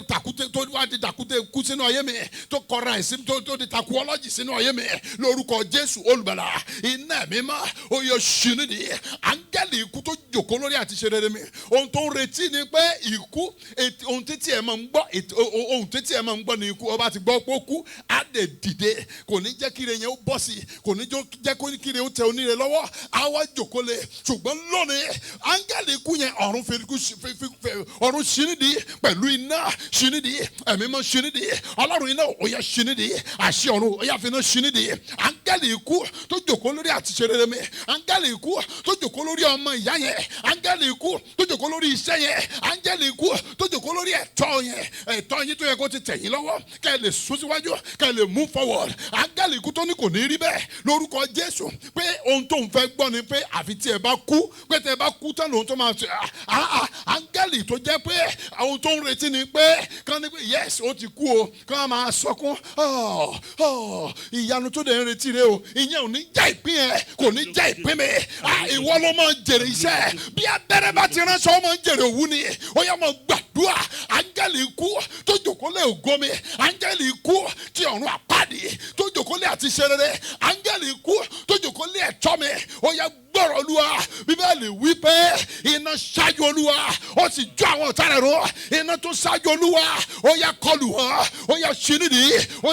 takute tó wá di takute kú sínú ayé mi tó kọra ẹ̀sìn tó di takuọ́lọ́jì sínú ayé mi lórúkọ Jésù olùgbàlà iná ẹ̀mí mímọ́ ó yọ ṣì nídìí áńgẹ́lì ikú tó jókòó lórí àti ṣe rere mi ohun tó ń retí ni pé ikú ohun títí ẹ máa ń gbọ́ ohun títí ẹ máa ń gbọ́ ní ikú ọba ti gbọ́ pé ó kú á lè dìde kò ní jẹ́ kíre yẹn ó bọ́ sí kò ní jẹ́ kó kíre ó tẹ oníre lọ́wọ́ á wá jòkólé ṣùgbọ́n lónìí áńgẹ́lì ikú yẹn ọ̀run ọ̀run ṣínídìí pẹ̀lú iná ṣínídìí ẹ̀mí mọ́ ṣínídìí ọlọ́run iná ó yá ṣínídìí àṣẹ ọ̀run ó yá fi iná ṣínídìí áńgẹ́lì ikú tó jòkó lórí àtiṣe rere mi áńgẹ́lì ikú tó jòkó lórí ọmọ ìyá yẹn áńgẹ́lì ikú tó jòkó lórí iṣẹ́ yẹn áńgẹ́lì ikú tó jòkó lórí ẹ̀tọ́ yín tó yẹ kó ti tẹ̀yìn lọ́wọ́ kẹ́ ẹ lè sún síwájú kẹ́ ẹ lè move forward áńgẹ́lì ikú tó ní kò ní rí bẹ́ẹ̀ lórúkọ Jésù pé ohun tó ń fẹ́ gbọ́ ni pé àfi tí ẹ bá kú pé tẹ bá kú tán lòun tó máa ṣe áńgẹ́lì tó jẹ́ pé ohun tó ń retí ni pé kán ní pé yes ó ti kú o kán máa sọkún ìyanu tó dẹ̀ ń retí rẹ o ìyẹn ò ní já ìpín ẹ kò ní já ìpín mi ìwọ ló máa ń jèrè iṣẹ́ bí abẹ́rẹ́ bá ti ránṣọ ó máa ń jèrè òwú ni ó yá máa gbàdúrà áńgẹ́lì ikú tó jòkólé ògo mi áńgẹ́lì ikú tí ọ̀run àpáàdì tó jòkólé àti ṣe rere áńgẹ́lì ikú tó jòkólé ẹ̀tọ́ mi ó yá gbọ́rọ̀ Olúwa Bíbélì wí pé iná ṣáájú Olúwa ó sì jó àwọn ọ̀tá rẹ̀ run iná tó ṣáájú Olúwa ó yá kọlù wọn ó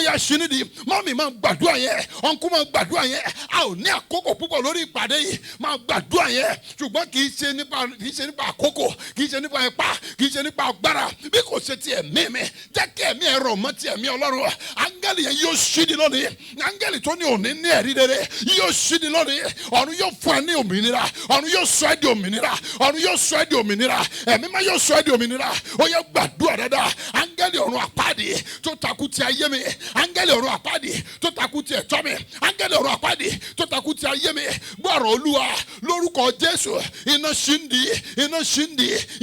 yá ṣínídìí mọ́mì máa gbàdúrà yẹn ọ̀nkú máa gbàdúrà yẹn a ò ní àkókò púpọ̀ lórí ìpàdé yìí máa gbàdúrà yẹn ṣùgbọ́n kì í ṣe nípa àkókò kì í ṣe nípa ipá kì í ṣe nípa agbára bí kò ṣe ti ẹ̀mí mi jẹ́ kí ẹ̀mí ẹ rọ̀ mọ́ ti ẹ̀mí Ọlọ́run áńgẹ́lì yẹn yóò ṣídi lónìí áńgẹ́lì tó ní òní ní ẹ̀rí rere yóò ṣídi lónìí ọ̀run yóò fún ẹ ní òmìnira ọ̀run yóò sọ ẹ́ di òmìnira ọ̀run yóò sọ ẹ́ di òmìnira ẹ̀mí máa yóò sọ ẹ́ di òmìnira ó yẹ gbàdúrà dáadáa áńgẹ́lì ọ̀run àpáàdì tó takú ti ayé mi áńgẹ́lì ọ̀run àpáàdì tó takú ti ẹ̀tọ́ mi áńgẹ́lì ọ̀run àpáàdì tó takú ti ayé mi gbọ́rọ̀ Olúwa lórúkọ Jésù iná ṣíndì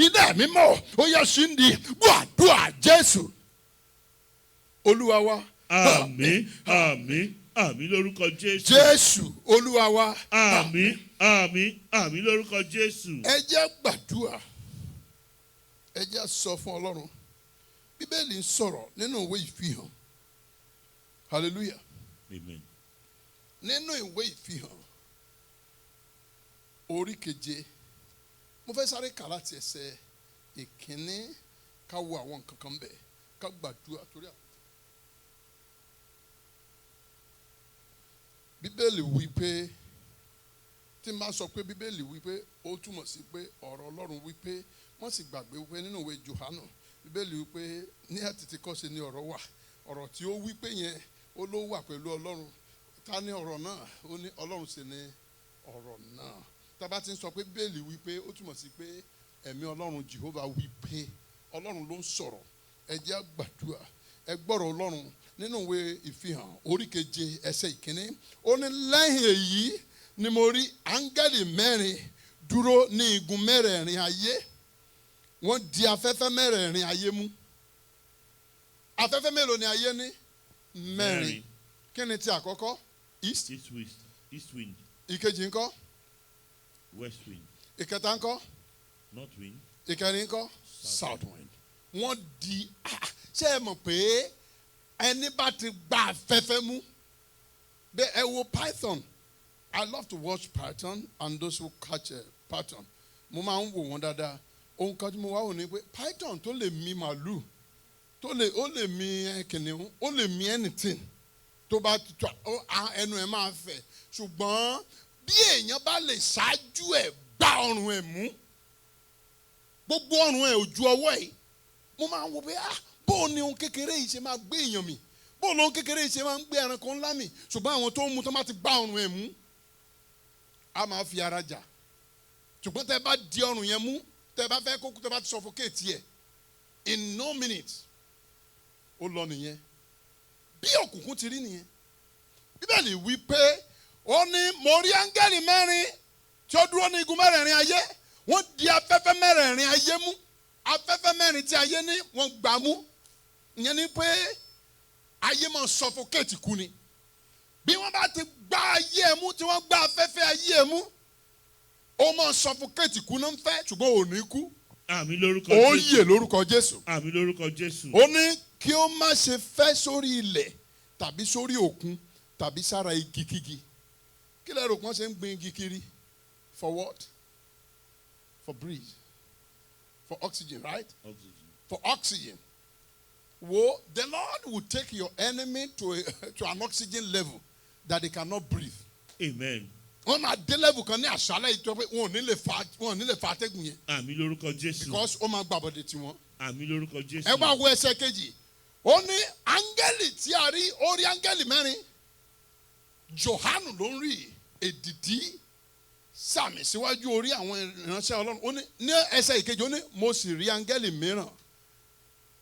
iná ẹ̀mí mọ́ ó yẹ ṣíndì gbàdúrà Jésù Olúwa wa. Àmín àmín àmín lórúkọ Jésù. Jésù Olúwa wa. Àmín àmín àmín lórúkọ Jésù. Ẹ jẹ́ gbàdúrà ẹ jẹ́ sọ fún Ọlọ́run Bíbélì ń sọ̀rọ̀ nínú ìwé ìfihàn hallelujah Amen. nínú ìwé ìfihàn orí 7 mo fẹ́ sáré kà láti ẹsẹ̀ ìkíní ká wo àwọn nǹkan kan bẹ́ẹ̀ ká gbàdúrà torí Bíbélì wí pé tí n bá sọ pé Bíbélì wí pé ó túmọ̀ sí pé ọ̀rọ̀ Ọlọ́run wí pé wọ́n sì gbàgbé wípé nínú ìwé Jòhánù Bíbélì wí pé ní àtètèkọ́ṣe ni ọ̀rọ̀ wà ọ̀rọ̀ tí ó wí pé yẹn ó ló wà pẹ̀lú Ọlọ́run ta ni ọ̀rọ̀ náà ó ní Ọlọ́run sì ni ọ̀rọ̀ náà tá bá ti ń sọ pé Bíbélì wí pé ó túmọ̀ sí pé ẹ̀mí Ọlọ́run Jehovah wí pé Ọlọ́run ló ń sọ̀rọ̀ ẹ jẹ́ á gbàdúrà ẹ gbọ́rọ̀ Ọlọ́run nínú ìwé ìfihàn orí 7 ẹsẹ̀ ìkíní ó ní lẹ́yìn èyí ni mo rí áńgẹ́lì 4 dúró ní igun mẹ́rẹ̀ẹ̀rin ayé wọ́n di afẹ́fẹ́ mẹ́rẹ̀ẹ̀rin ayé mú afẹ́fẹ́ mélòó ni ayé ní 4 kí ni ti àkọ́kọ́ east wind ìkejì ńkọ́ west wind ìkẹta ńkọ́ north wind ìkẹrin ńkọ́ south wind wọ́n di ṣé ẹ mọ̀ pé ẹni bá ti gba afẹ́fẹ́ mú bẹ́ẹ̀ ẹ wo python I love to watch python and those who catch a python mo máa ń wò wọ́n dáadáa ohun kan tí mo wá wò ni pé python tó lè mì màlúù ó lè mì kìnìún, ó lè mì anything tó bá ẹnu ẹ̀ máa fẹ̀, ṣùgbọ́n bí èèyàn bá lè ṣáájú ẹ̀ gbá ọrùn ẹ̀ mú, gbogbo ọrùn ẹ̀ ò ju ọwọ́ ẹ̀, mo máa ń wo pé bóò ni ohun kékeré yìí ṣe máa gbé èèyàn mì, bóò ni ohun kékeré yìí ṣe máa ń gbé ẹranko ńlá mì, ṣùgbọ́n àwọn tó ń mu tó máa ti gbá ọrùn ẹ̀ mú a máa fi ara jà, ṣùgbọ́n tẹ́ bá di ọrùn yẹn mú, tẹ́ bá fẹ́ kókó, tẹ́ bá ti suffocate ẹ̀ in no minute ó lọ nìyẹn. Bí òkùnkùn ti rí nìyẹn. Bíbélì wí pé ó ní mo rí áńgẹ́lì mẹ́rin tí ó dúró ní igun mẹ́rẹ̀ẹ̀rin ayé, wọ́n di afẹ́fẹ́ mẹ́rẹ̀ẹ̀rin ayé mú, afẹ́fẹ́ mẹ́rin tí ayé ní wọ́n gbà mú. Ìyẹn ni pé ayé máa suffocate kú ni. Bí wọ́n bá ti gbá ayé ẹ̀ mú, tí wọ́n gbá afẹ́fẹ́ ayé ẹ̀ mú, ó máa suffocate kú náà ń fẹ́, ṣùgbọ́n ò ní kú. Àmín lórúkọ Jésù. Ó yè lórúkọ Jésù. Àmín lórúkọ Jésù. Ó ní kí ó má ṣe fẹ́ sórí ilẹ̀ tàbí sórí òkun tàbí sára igi kígi. Kí lẹ́rù kan ṣe ń gbin igi kiri? For what? For breeze. For oxygen, right? Oxygen. For oxygen. Well, the Lord will take your enemy to an oxygen level that they cannot breathe. Amen. Wọ́n máa dé level kan ní àṣálẹ́ yìí tó pé wọn ò ní lè fa atẹ́gùn yẹn. Àmín lórúkọ Jésù. Because ó máa gbàbọ̀dé tiwọn. Àmín lórúkọ Jésù. Ẹ bá wo ẹsẹ̀ kejì. Ó ní áńgẹ́lì tí a rí, ó rí áńgẹ́lì mẹ́rin. Jòhánù ló ń rí èdìdí sàmì síwájú orí àwọn ìránṣẹ́ Ọlọ́run. Ó ní ní ẹsẹ̀ ìkejì ó ní mo sì rí áńgẹ́lì mìíràn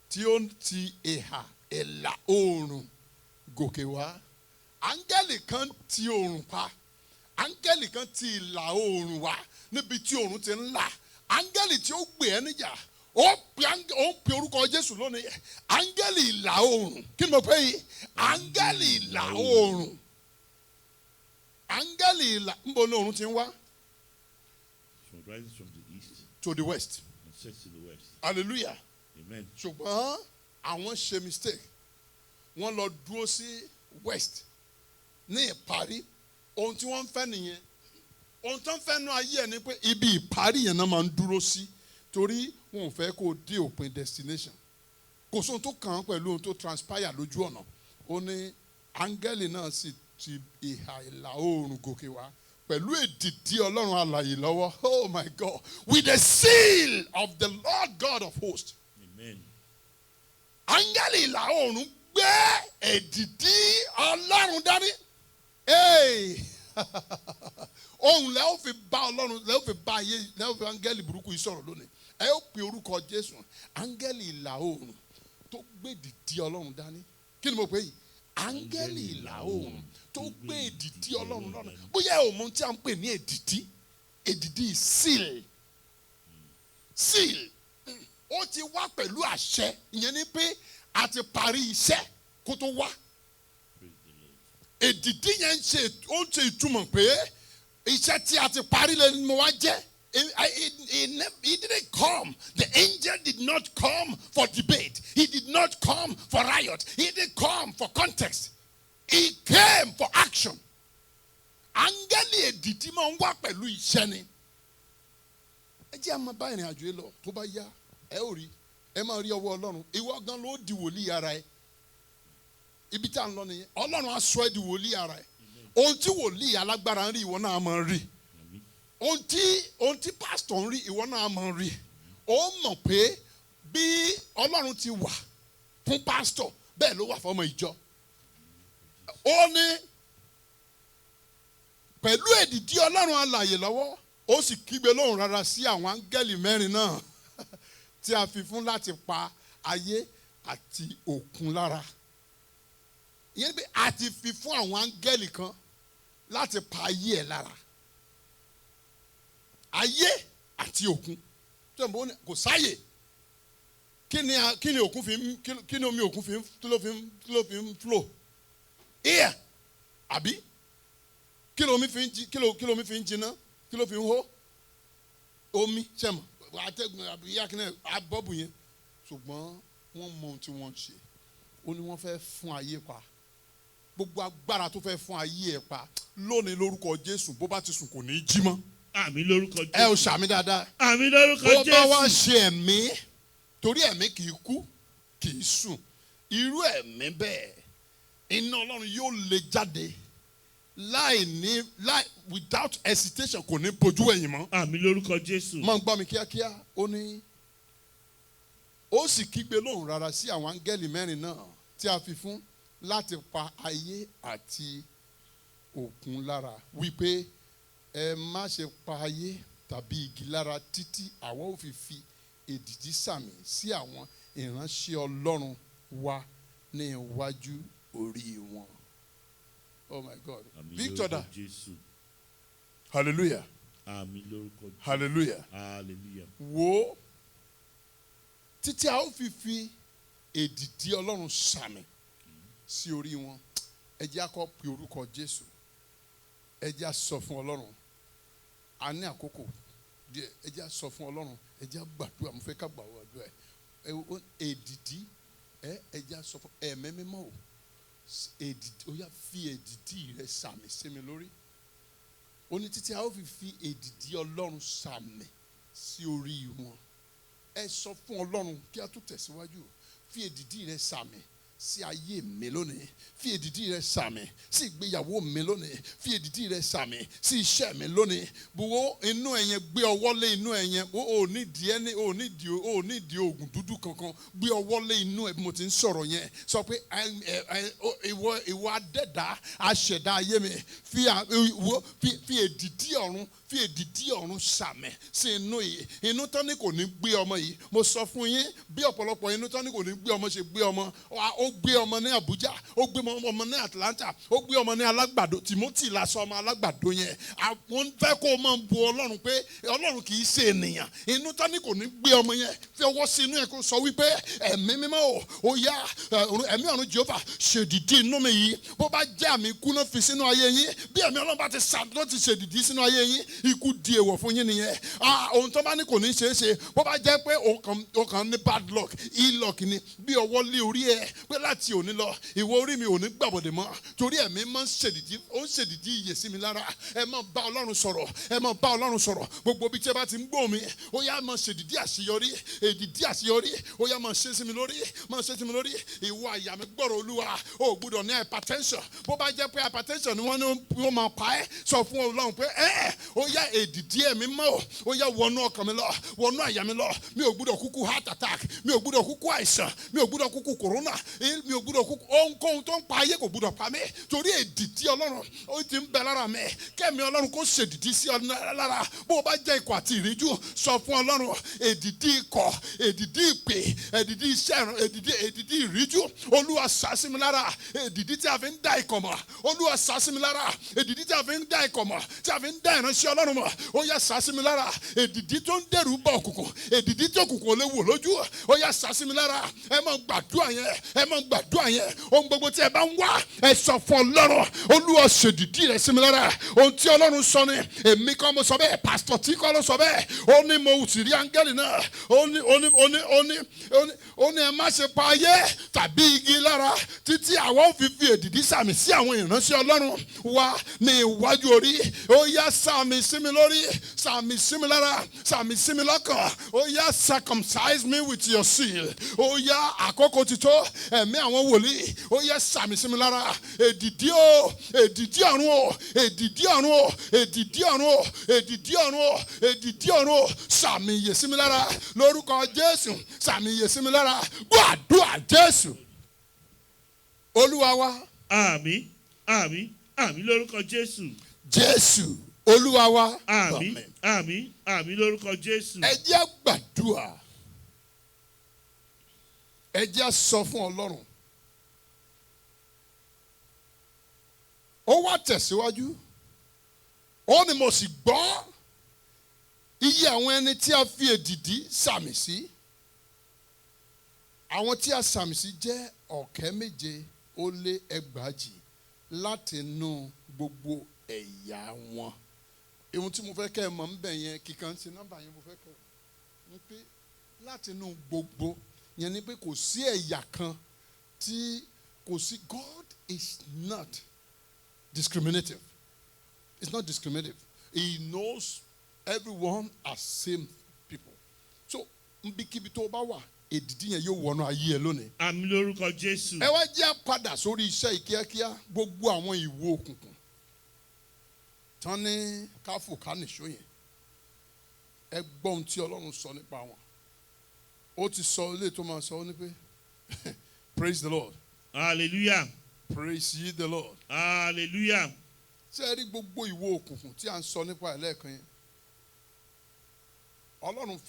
tí ó ti ìhà ìlà oòrùn gòkè wá. Áńgẹ́lì kan ti oòrùn pa. Áńgẹ́lì kan ti ìlà oòrùn wá níbi tí oòrùn ti ń là. Áńgẹ́lì tí ó gbé ẹ níjà. Ó pe orúkọ Jésù lónìí. Áńgẹ́lì ìlà oòrùn. Kí ni mo pè yìí? Áńgẹ́lì ìlà oòrùn. Áńgẹ́lì ìlà níbo ni oòrùn ti ń wá? So it rises from the east To the west. and sets to the west. Hallelujah. Amen. Ṣùgbọ́n àwọn ṣe mistake. Wọ́n lọ dúró sí west. Ní ìparí, ohun tí wọ́n ń fẹ́ nìyẹn. Ohun tó ń fẹ́ nú ayé ẹ̀ ni pé ibi ìparí yẹn náà máa ń dúró sí. Torí wọn ò fẹ́ kó o dé òpin destination. Kò sóhun tó kàn án pẹ̀lú ohun tó transpire lójú ọ̀nà. Ó ní áńgẹ́lì náà sì ti ìhà ìlà oòrùn gòkè wá pẹ̀lú èdìdí Ọlọ́run alààyè lọ́wọ́. Oh my God. With the seal of the Lord God of hosts. Amen. Áńgẹ́lì ìlà oòrùn gbé èdìdí Ọlọ́run dání. Hey! Ohun lẹ́ ó fi bá Ọlọ́run, lẹ́ ó fi bá ayé, lẹ́ ó fi áńgẹ́lì burúkú yìí sọ̀rọ̀ lónìí. Ẹ ó pe orúkọ Jésù. Áńgẹ́lì ìlà oòrùn tó gbé èdìdí Ọlọ́run dání. Kí ni mo pè yìí? Áńgẹ́lì ìlà oòrùn tó gbé èdìdí Ọlọ́run lọ́nà. Bóyá ò mọ tí a ń pè ní èdìdí. Èdìdí seal. Seal. Ó ti wá pẹ̀lú àṣẹ. Ìyẹn ni pé a ti parí iṣẹ́ kó tó wá. Praise the Lord. Èdìdí yẹn ó ń ṣe ìtumọ̀ pé iṣẹ́ tí a ti parí lè mọ wá jẹ́. He didn't come. The angel did not come for debate. He did not come for riot. He didn't come for context. He came for action. Áńgẹ́lì èdìdí máa ń wá pẹ̀lú iṣẹ́ ni. Ẹ jẹ́ àmọ́ bá ìrìn àjò yìí lọ tó bá yá ẹ ó rí ẹ máa rí ọwọ́ Ọlọ́run. Ìwọ gan ló di wòlíì ara ẹ. Ibi tá à ń lọ nìyẹn. Ọlọ́run á sọ ẹ́ di wòlíì ara ẹ. Ohun tí wòlíì alágbára ń rí ìwọ náà máa rí. Ohun tí pásítọ̀ ń rí ìwọ náà máa rí. Ó mọ̀ pé bí Ọlọ́run ti wà fún pásítọ̀ bẹ́ẹ̀ ló wà fún ọmọ ìjọ. Ó ní pẹ̀lú èdìdí Ọlọ́run alààyè lọ́wọ́ ó sì kígbe lóhùn rárá sí àwọn áńgẹ́lì mẹ́rin náà tí a fi fún láti pa ayé àti òkun lára. Ìyẹn ni pé a ti fi fún àwọn áńgẹ́lì kan láti pa ayé ẹ̀ lára. Ayé àti òkun. Kò sáyè. Kí ni òkun fi ń, kí ni omi òkun fi ń, kí ló fi ń flow? Air. Àbí? Kí ló omi fi ń jiná? Kí ló fi ń hó? Omi sẹ́mu. Atẹ́gùn àbí yákínẹ́ abọ́bù yẹn. Ṣùgbọ́n wọ́n mọ ohun tí wọ́n ń ṣe. Ó ní wọ́n fẹ́ fún ayé pa. Gbogbo agbára tó fẹ́ fún ayé ẹ̀ pa lónìí lórúkọ Jésù bó bá ti sùn kò ní í jí mọ́. Àmín lórúkọ Jésù. Ẹ ò ṣàmì dáadáa. Àmín lórúkọ Jésù. Bó bá wá ṣe ẹ̀mí torí ẹ̀mí kì í kú kì í sùn irú ẹ̀mí bẹ́ẹ̀ iná Ọlọ́run yóò lè jáde without hesitation kò ní bojú ẹ̀yìn mọ́. Àmín lórúkọ Jésù. máa ń gbọ́ mi kíákíá ó ní ó sì kígbe lóhùn rárá sí àwọn áńgẹ́lì mẹ́rin náà tí a fi fún láti pa ayé àti òkun lára wípé ẹ má ṣe pa ayé tàbí igi lára títí àwa ó fi èdìdì sàmì sí àwọn ìránṣẹ́ Ọlọ́run wa ní iwájú orí wọn. Oh my God. Victor da. Hallelujah. Àmín lórúkọ Jésù. Hallelujah. Hallelujah. Wo títí a ó fi èdìdì Ọlọ́run sàmì sí orí wọn. Ẹ jẹ́ á kọ́ pe orúkọ Jésù. Ẹ jẹ́ á sọ fún Ọlọ́run. A ní àkókò díẹ̀. Ẹ jẹ́ á sọ fún Ọlọ́run. Ẹ jẹ́ á gbàdúrà. Mo fẹ́ ká gbàdúrà. Èdìdì ẹ jẹ́ á sọ fún ẹ̀mí mímọ́ o. Èdìdì ó yá fi èdìdì rẹ sàmì sí mi lórí. Ó ní títí a ó fi èdìdì Ọlọ́run sàmì sí orí wọn. Ẹ sọ fún Ọlọ́run kí a tó tẹ̀síwájú. Fi èdìdì rẹ sàmì sí ayé mi lónìí. Fi èdìdì rẹ sàmì sí ìgbéyàwó mi lónìí. Fi èdìdì rẹ sàmì sí iṣẹ́ mi lónìí. Buwo inú ẹ̀yẹn gbé ọwọ́ lé inú ẹ̀yẹn. O ní di oògùn dúdú kankan. Gbé ọwọ́ lé inú ẹ̀ bí mo ti ń sọ̀rọ̀ yẹn. Sọ pé ìwọ adẹ́dá aṣẹ̀dá ayé mi. Fi èdìdì ọ̀run sàmì sí inú yìí. Inú tán ní kò ní gbé ọmọ yìí. Mo sọ fún yín bí ọ̀pọ̀lọpọ̀ inú tán ní kò ní gbé ọmọ ṣe gbé ọmọ. Ó gbé ọmọ ní Abuja, ó gbé ọmọ ní Atlanta, ó gbé ọmọ ní Alágbàdo. Timothy lásán ọmọ Alágbàdo yẹn. Àwọn fẹ́ kó o máa bu Ọlọ́run pé Ọlọ́run kì í ṣe ènìyàn. Inú tán ní kò ní gbé ọmọ yẹn. Fi ọwọ́ sí inú ẹ̀ kó sọ wípé ẹ̀mí mímọ́ ó yá ẹ̀mí ọ̀run Jèhófà ṣèdìdì inú mi yìí. Bó bá jẹ́ àmì ikú náà fi sínú ayé yín. Bí ẹ̀mí Ọlọ́run bá ti ṣèdìdì sínú ayé yín, ikú di èèwọ̀ fún yín nìyẹn. Ohun tó bá ní kò ní ṣeé ṣe. Bó bá jẹ́ pé o kàn ní bad luck, e-luck ni. Bí ọwọ́ lé orí ẹ̀ pé láti òní lọ ìwọ orí mi ò ní gbàbọ̀dẹ̀ mọ́. Torí ẹ̀mí máa ń ṣèdìdì ìyè sí mi lára. Ẹ máa bá Ọlọ́run sọ̀rọ̀. Ẹ máa bá Ọlọ́run sọ̀rọ̀. Gbogbo bí tí ẹ bá ti ń gbọ́ mi, ó yá máa ṣèdìdì àṣeyọrí. Èdìdì àṣeyọrí. Ó yá máa ṣe sí mi lórí. Máa ṣe sí mi lórí. Ìwọ àyà mi gbọ́rọ̀ Olúwa. O gbọ́dọ̀ ní hypertension. Bó bá jẹ́ pé hypertension ni wọ́n máa pa ẹ́, sọ fún Ọlọ́run pé ó yá èdìdì ẹ̀mí mọ́. Ó yá wọnú ọkàn mi lọ. Wọnú àyà mi lọ. Mi ò gbọ́dọ̀ kúkú heart attack. Mi ò gbọ́dọ̀ kúkú àìsàn. Mi ò gbọ́dọ̀ kúkú corona. Mi ò gbọ́dọ̀ kúkú ohunkóhun tó ń pa ayé kò gbọ́dọ̀ pa mí. Torí èdìdì Ọlọ́run ó ti ń bẹ lára mi. Kẹ́mi Ọlọ́run kó ṣèdìdì sí ọ lára. Bó o bá jẹ́ ikọ̀ àti ìríjú, sọ fún Ọlọ́run èdìdì ikọ̀, èdìdì ìpè, èdìdì iṣẹ́, èdìdì ìríjú. Olúwa sá sí mi lára. Èdìdì tí a fi ń dá ikọ̀ mọ̀. Olúwa sá sí mi lára. Èdìdì tí a fi ń dá ikọ̀ mọ̀. Tí a fi ń dá ìránṣẹ́ Ọlọ́run mọ̀. Ó yá sá sí mi lára. Èdìdì tó ń dẹ̀rù bá òkùnkùn. Èdìdì tí òkùnkùn ò lè wò lójú. Ó yá sá sí mi lára. Ẹ máa gbàdúrà yẹn. Ẹ máa gbàdúrà yẹn. Ohun gbogbo tí ẹ bá ń wá, ẹ sọ fún Ọlọ́run. Olúwa ṣèdìdì rẹ̀ sí mi lára. Ohun tí Ọlọ́run sọ ni èmi kọ́ mo sọ bẹ́ẹ̀. Pásítọ̀ tí kọ́ ló sọ bẹ́ẹ̀. Ó ní mo sì rí áńgẹ́lì náà. Ó ní ẹ má ṣe pa ayé tàbí igi lára títí àwa ó fi èdìdì sàmì sí àwọn ìránṣẹ́ Ọlọ́run wa ní iwájú orí. Ó yá sàmì sí mi lórí. Sàmì sí mi lára. Sàmì sí mi lọ́kàn. Ó yá circumcise me with your seal. Ó yá àkókò ti tó. Ẹ̀mí àwọn wòlíì. Ó yá sàmì sí mi lára. Èdìdì o. Èdìdì ọ̀run o. Èdìdì ọ̀run o. Èdìdì ọ̀run o. Èdìdì ọ̀run o. Èdìdì ọ̀run o. Sàmì ìyè sí mi lára. Lórúkọ Jésù. Sàmì ìyè sí mi lára. Gbọ́ àdúrà Jésù. Olúwa wa. Àmín. Àmín. Àmín lórúkọ Jésù. Jésù. Olúwa wa. Àmín. Àmín. Àmín lórúkọ Jésù. Ẹ jẹ́ gbàdúrà. Ẹ jẹ́ sọ fún Ọlọ́run. Ó wá tẹ̀síwájú. Ó ní mo sì gbọ́ iye àwọn ẹni tí a fi èdìdì sàmì sí. Àwọn tí a sàmì sí jẹ́ 7,700 láti inú gbogbo ẹ̀yà wọn. Ohun tí mo fẹ́ kẹ́ ẹ mọ̀ ń bẹ̀ yẹn kíkan sí nọ́mbà yẹn mo fẹ́ kẹ́ ẹ ní pé láti inú gbogbo yẹn ni pé kò sí ẹ̀yà kan tí kò sí. God is not discriminative. It's not discriminative. He knows everyone as same people. So nbikíbi tó bá wà èdìdí yẹn yóò wọnú ayé ẹ lónìí. Àmín lórúkọ Jésù. Ẹ wá jẹ́ padà sórí iṣẹ́ ìkíákíá gbogbo àwọn ìwo òkùnkùn tán ní káfù kánìṣó yẹn. Ẹ gbọ́ ohun tí Ọlọ́run sọ nípa wọn. Ó ti sọ ilé tó máa sọ ó ní pé praise the Lord. Hallelujah. Praise ye the Lord. Hallelujah. Ṣé ẹ rí gbogbo ìwo òkùnkùn tí à ń sọ nípa ẹ̀ lẹ́ẹ̀kan yẹn? Ọlọ́run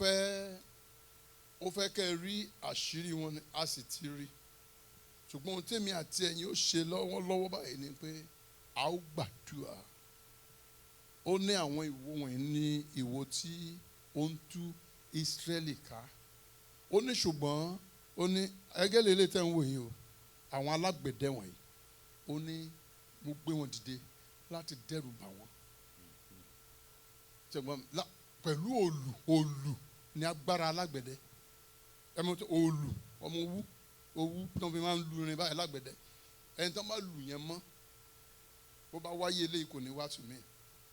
ó fẹ́ kẹ́ ẹ rí àṣírí wọn ni a sì ti rí. Ṣùgbọ́n ohun tèmi àti ẹ̀yin ó ṣe lọ́wọ́lọ́wọ́ báyìí ni pé a ó gbàdúrà. Ó ní àwọn ìwo wọ̀nyí ní ìwo tí ó ń tú Ísírẹ́lì ká. Ó ní ṣùgbọ́n ó ní ẹgẹ́ lélẹ̀ tẹ́ ń wò yìí o, àwọn alágbẹ̀dẹ wọ̀nyí ó ní mo gbé wọn dìde láti dẹ́rù bà wọ́n. Ṣùgbọ́n pẹ̀lú òòlù ní agbára alágbẹ̀dẹ. Ẹ mọ̀ tó òòlù ọmọ owú tó fi máa ń lu irin báyìí alágbẹ̀dẹ. Ẹni tó bá lù yẹn mọ́ bó bá wáyé eléyìí kò ní wá tù mí.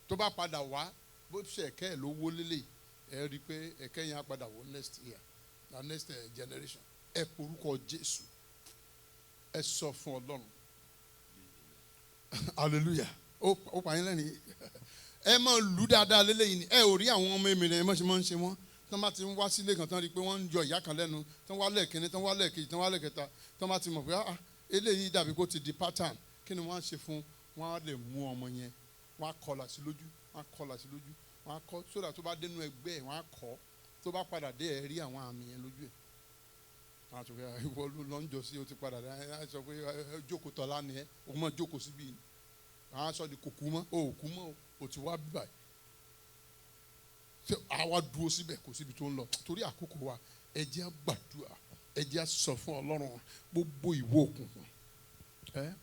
Tó bá padà wá bó ṣe ẹ̀kẹ́ ẹ̀ ló wó lélẹ̀ ẹ rí i pé ẹ̀kẹ́ yẹn á padà wó next year na next generation. Ẹ porúkọ Jésù ẹ sọ fún Ọlọ́run hallelujah ó pa yín lẹ́nu ẹ máa lù dáadáa lélẹ́yìn ni ẹ ò rí àwọn ọmọ èmi rẹ̀ ẹ máa ṣe wọ́n tán bá ti ń wá sílé kan tán rí i pé wọ́n ń yọ ìyá kan lẹ́nu tán wá lẹ́ẹ̀kínní tán wá lẹ́ẹ̀kejì tán wá lẹ́ẹ̀kẹta tán bá ti mọ̀ pé eléyìí dàbí kó ti di pattern kí ni wọ́n á ṣe fún wọn á lè mú ọmọ yẹn wọ́n á kọlà sí lójú wọ́n á kọ́ sódà tó bá dénú ẹgbẹ́ ẹ̀ wọ́n á kọ́ tó bá padà dé ẹ̀ rí àwọn àmì yẹn lójú ẹ̀ wọ́n á sọ pé ìwọ ló lọ́njọ́ sí o ti padà dé ẹ̀ sọ pé jókòó tọ́lá ni ẹ̀ o mọ̀ jókòó síbí ni wọ́n á sọ di kòkú mọ́ o ò kú mọ́ o ti wá bíbà ṣe àwa dúró síbẹ̀ kò síbi tó ń lọ torí àkókò wa ẹ jẹ́ á gbàdúrà ẹ jẹ́ á sọ fún Ọlọ́run gbogbo ìwọ òkùnkùn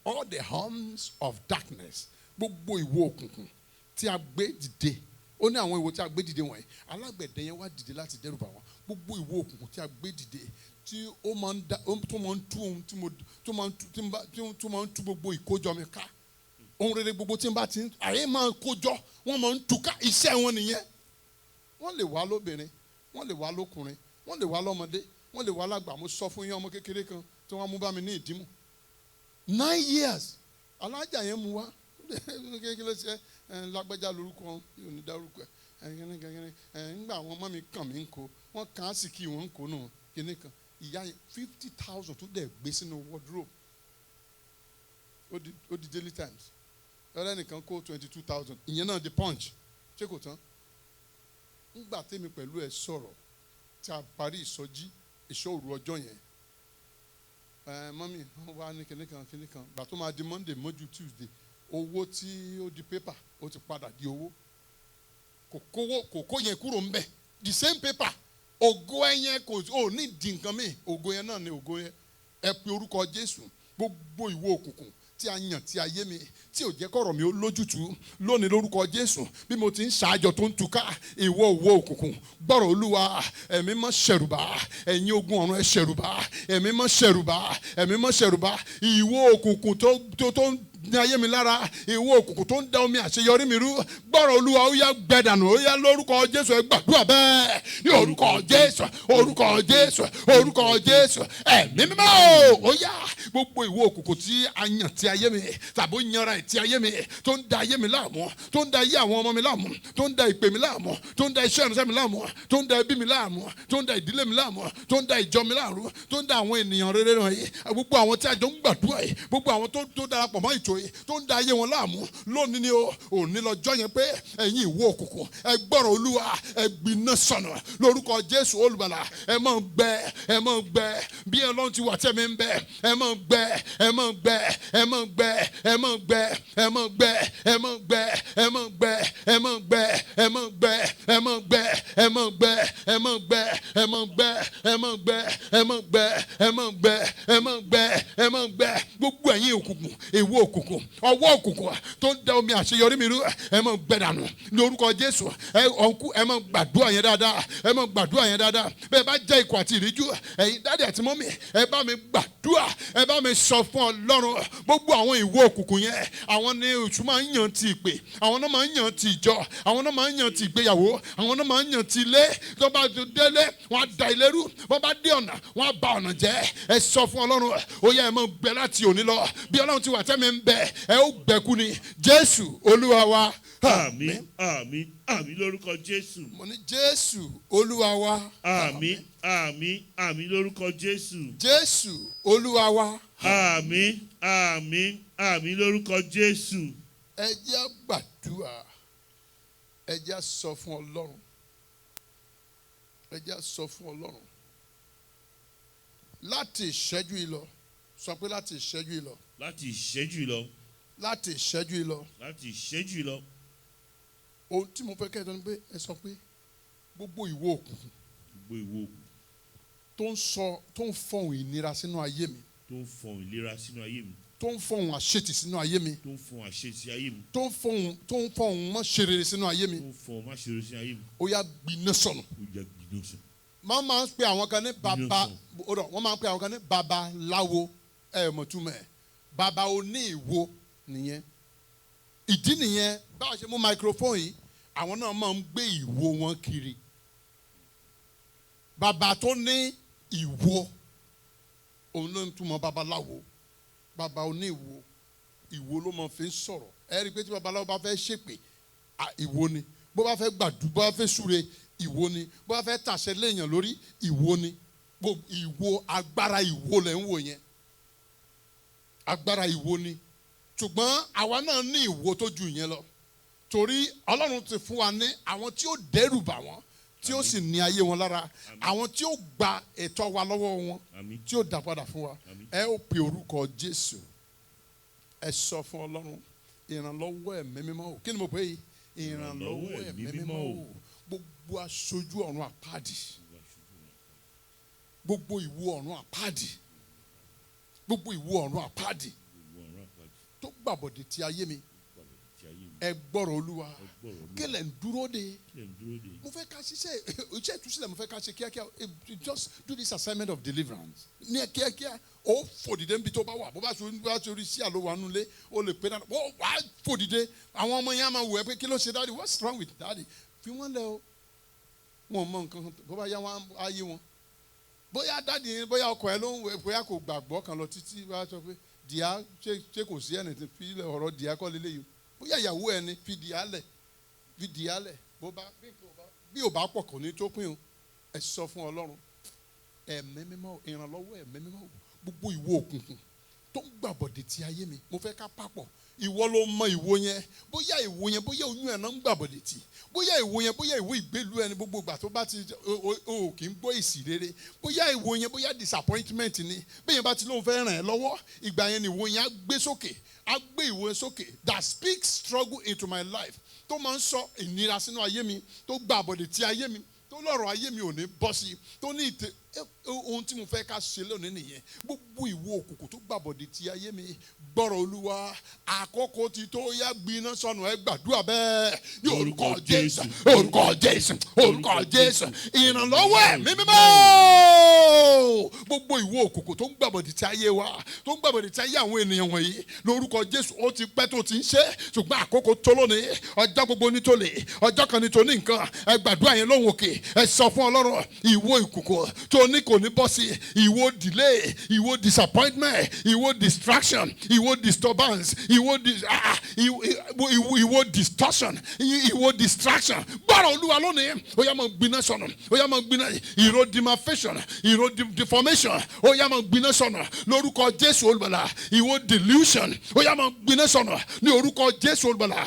all the horns of darkness gbogbo ìwọ òkùnkùn tí a gbé dìde ó ní àwọn ìwọ tí a gbé dìde wọ̀nyí alágbẹ̀dẹ yẹn wá dìde láti dẹ́rù bà wọ́n gbogbo ìwọ òkùnkùn tí a gbé dìde tí ó máa ń tú ohun tó máa ń tú gbogbo ìkójọ mi ká ohun rere gbogbo tí n bá ti ń àyè máa ń kójọ wọ́n máa ń tú ká iṣẹ́ wọn nìyẹn wọ́n lè wá lóbìnrin wọ́n lè wá lókùnrin wọ́n lè wá lọ́mọdé wọ́n lè wá lágbà mo sọ fún yín ọmọ kékeré kan tí wọ́n mú bá mi ní ìdímù 9 years alájà yẹn mú wá kékeré ṣe lágbájá lórúkọ yóò ní dárúkọ nígbà àwọn ọmọ mi kàn mí ń kó wọ́n kàn á sì kí wọ́n ń kó nù kíní kan ìyá yẹn 50,000 tó dẹ̀ gbé sínú wardrobe ó di Daily Times ẹlẹ́nìkan kó 22,000 ìyẹn náà di Punch ṣé kò tán nígbà tèmi pẹ̀lú ẹ sọ̀rọ̀ tí a parí ìsọjí ìṣòro ọjọ́ yẹn mọ́mí wọ́n wá ní kíní kan gbà tó máa di Monday mọ́jú Tuesday owó tí ó di paper ó ti padà di owó kò kó yẹn kúrò ńbẹ̀ the same paper ògo ẹ̀yẹn kò ní di nǹkan mi ògo yẹn náà ni ògo yẹn ẹ pe orúkọ Jésù gbogbo ìwọ òkùnkùn tí a yàn tí a yé mi tí ò jẹ́ kọ́rọ̀ mi ó lójútùú lónìí lórúkọ Jésù bí mo ti ń ṣàjọ tó ń túká ìwọ òwò òkùnkùn gbọ́rọ̀ Olúwa ẹ̀mí mọ́ ṣẹ̀rùbá ẹ̀yin ogun ọ̀run ẹ̀ ṣẹ̀rùbá ẹ̀mí mọ́ ṣẹ̀rùbá ìwọ òkùnkùn tó ń ní ayé mi lára ìwọ òkùnkùn tó ń da omi àṣeyọrí mi rú gbọ́rọ̀ Olúwa ó yá gbẹ̀dànù ó yá lórúkọ Jésù ẹ gbàdúrà bẹ́ẹ̀ ní orúkọ Jésù ẹ̀mí mímọ́ ó yá gbogbo ìwọ òkùnkùn tí a yàn tí ayé mi tàbí ó yanra ẹ̀ tí ayé mi tó ń da ayé mi láàmú tó ń da ayé àwọn ọmọ mi láàmú tó ń da ìpè mi láàmú tó ń da iṣẹ́ ìránṣẹ́ mi láàmú tó ń da ẹbí mi láàmú tó ń da ìdílé mi láàmú tó ń da ìjọ mi láàmú tó ń da àwọn ènìyàn rere wọ̀nyí gbogbo àwọn tí a jọ ń gbàdúrà yìí gbogbo àwọn tó darapọ̀ mọ́ ìjọ yìí tó ń da ayé wọn láàmú lónìí ni òní lọ́jọ́ yẹn pé ẹ̀yin ìwọ òkùnkùn ẹ gbọ́rọ̀ Olúwa ẹ gbiná sọnù lórúkọ Jésù olùgbàlà ẹ máa gbẹ bí Ọlọ́run ti wà tẹ́mi ń bẹ ẹ máa gbẹ gbogbo ẹ̀yin òkùnkùn ìwọ òkùnkùn ọwọ́ òkùnkùn tó ń da omi àṣeyọrí mi rú ẹ máa gbẹ dànù lórúkọ Jésù ẹ máa gbàdúrà yẹn dáadáa bẹ́ẹ̀ bá jẹ́ ikọ̀ àti ìríjú ẹ̀yin dáàdì àti mọ́mì ẹ bá mi gbàdúrà gbàdúrà ẹ bá mi sọ fún Ọlọ́run gbogbo àwọn ìwọ òkùnkùn yẹn àwọn ni oṣù máa ń yàn ti ìpè àwọn náà máa ń yàn ti ìjọ àwọn náà máa ń yàn ti ìgbéyàwó àwọn náà máa ń yàn ti ilé tó bá délé wọn á da ilé rú bó bá dé ọ̀nà wọn á ba ọ̀nà jẹ́ ẹ sọ fún Ọlọ́run ó yẹ ẹ máa gbẹ láti òní lọ bí Ọlọ́run ti wà tẹ́mi ń bẹ ẹ ó gbẹ̀kú ni Jésù Olúwa wa. Àmín, àmín, àmín lórúkọ Jésù. Mo ní Jésù Olúwa wa. Àmín, àmín, àmín lórúkọ Jésù. Jésù Olúwa wa. Àmín, àmín, àmín lórúkọ Jésù. Ẹ jẹ́ gbàdúrà ẹ jẹ́ sọ fún Ọlọ́run ẹ jẹ́ sọ fún Ọlọ́run láti ìṣẹ́jú yìí lọ sọ pé láti ìṣẹ́jú yìí lọ. Láti ìṣẹ́jú yìí lọ. Láti ìṣẹ́jú yìí lọ. Láti ìṣẹ́jú yìí lọ. Ohun tí mo fẹ́ kẹ́ ẹ dán ni pé ẹ sọ pé gbogbo ìwọ òkùnkùn. Gbogbo ìwọ òkùnkùn. tó ń fọhùn ìnira sínú ayé mi. Tó ń fọhùn ìlera sínú ayé mi. Tó ń fọhùn àṣetì sínú ayé mi. Tó ń fọhùn àṣetì ayé mi. Tó ń fọhùn mọ́ ṣe rere sínú ayé mi. Tó ń fọhùn má ṣe rere sínú ayé mi. Ó yá gbiná sọnù. Ó yá gbiná sọnù. Wọ́n máa ń pe àwọn kan ní babaláwo mọ̀túmọ̀ ẹ̀ baba oní ìwo nìyẹn. Ìdí nìyẹn báwo ṣe mú microphone yìí àwọn náà máa ń gbé ìwo wọn kiri. Bàbá tó ní ìwo òun ló ń túmọ̀ babaláwo bàbá oní ìwo ló máa fi ń sọ̀rọ̀ ẹ rí i pé tí babaláwo bá fẹ́ ṣépè ìwo ni bó bá fẹ́ gbàdúrà bó bá fẹ́ súre ìwo ni bó bá fẹ́ tàṣẹ léèyàn lórí ìwo ni ìwo agbára ìwo lẹ̀ ń wò yẹn agbára ìwo ni ṣùgbọ́n àwa náà ní ìwo tó ju ìyẹn lọ torí Ọlọ́run ti fún wa ní àwọn tí ó dẹ́rù bà wọ́n tí ó sì ní ayé wọn lára àwọn tí ó gba ẹ̀tọ́ wa lọ́wọ́ wọn tí ó dá padà fún wa ẹ ó pe orúkọ Jésù ẹ sọ fún Ọlọ́run ìrànlọ́wọ́ ẹ̀mí mímọ́ o kí ni mo pè é ìrànlọ́wọ́ ẹ̀mí mímọ́ o gbogbo aṣojú ọ̀run àpáàdì gbogbo ìwo ọ̀run àpáàdì gbogbo ìwo ọ̀run àpáàdì tó gbàbọ̀dé ti ayé mi ẹ gbọ́rọ̀ Olúwa kí lẹ̀ ń dúró de mo fẹ́ ká ṣiṣẹ́ iṣẹ́ ìtúsílẹ̀ mo fẹ́ ká ṣe kíákíá just do this assignment of deliverance ní kíákíá ó fòdìdé níbi tó bá wà bó bá ṣe orí sí àlọ́ wà nulẹ̀ ó lè pé náà ó wà á fòdìdé àwọn ọmọ yẹn á máa wò ẹ́ pé kí ló ṣe dáàdi what's wrong with dáàdi fi wọ́n lẹ̀ o wọn ò mọ nǹkan bó bá yá wọn á yé wọn bóyá dáàdi yẹn bóyá ọkọ ẹ ló ń wẹ bóyá kò gbàgbọ́ kan lọ títí wá sọ pé dìá ṣé kò sí ẹni tí fi ọ̀rọ̀ dìá kọ́ lélẹ́yìí bóyá ìyàwó ẹni fi dìá lẹ̀ bó bá bí ò bá pọ̀ kò ní tó pín o ẹ sọ fún Ọlọ́run ẹ̀mí mímọ́ ìrànlọ́wọ́ ẹ̀mí mímọ́ gbogbo ìwo òkùnkùn tó ń gbàbọ̀dé ti ayé mi mo fẹ́ ká papọ̀ ìwọ ló mọ ìwo yẹn bóyá oyún ẹ̀ náà ń gbàbọ̀dé tì bóyá ìwo yẹn bóyá ìwo ìgbélu ẹni gbogbo ìgbà tó bá ti o kì í gbọ́ èsì rere bóyá ìwo yẹn bóyá disappointment ni bẹ́ẹ̀ bá ti lóun fẹ́ ràn ẹ́ lọ́wọ́ ìgbà yẹn ni ìwo yẹn á gbé sókè á gbé ìwo yẹn sókè that speaks struggle into my life tó máa ń sọ ìnira sínú ayé mi tó gbàbọ̀dé ti ayé mi tó lọ́rọ̀ ayé mi ò ní bọ́ sí tó ní ohun tí mo fẹ́ ká ṣe lónìí nìyẹn gbogbo ìwo òkùnkùn tó gbàbọ̀dé ti ayé mi gbọ́rọ̀ Olúwa àkókò ti tó yá gbiná sọnù ẹ gbàdúrà bẹ́ẹ̀ ní orúkọ Jésù orúkọ Jésù orúkọ Jésù ìrànlọ́wọ́ ẹ̀mí mímọ́ gbogbo ìwo òkùnkùn tó ń gbàbọ̀dé ti ayé wa tó ń gbàbọ̀dé ti ayé àwọn ènìyàn wọ̀nyí lórúkọ Jésù ó ti pẹ́ tó ti ń ṣe ṣùgbọ́n àkókò tó lónìí ọjọ́ gbogbo ní tó lè ọjọ́ kan ní tó ní nǹkan ẹ gbàdúrà yẹn lóhùn òkè ẹ sọ fún Ọlọ́run ìwo ìkùnkùn tó ní kò ní bọ́ sí ìwo delay ìwo disappointment ìwo distraction ìwo disturbance ìwo distortion ìwo distraction gbọ́dọ̀ Olúwa lónìí ó yá máa gbiná sọnù ó yá máa gbiná ìró deformation ìró deformation ó yá máa gbiná sọnù lórúkọ Jésù Olùgbàlà ìwo delusion ó yá máa gbiná sọnù ní orúkọ Jésù Olùgbàlà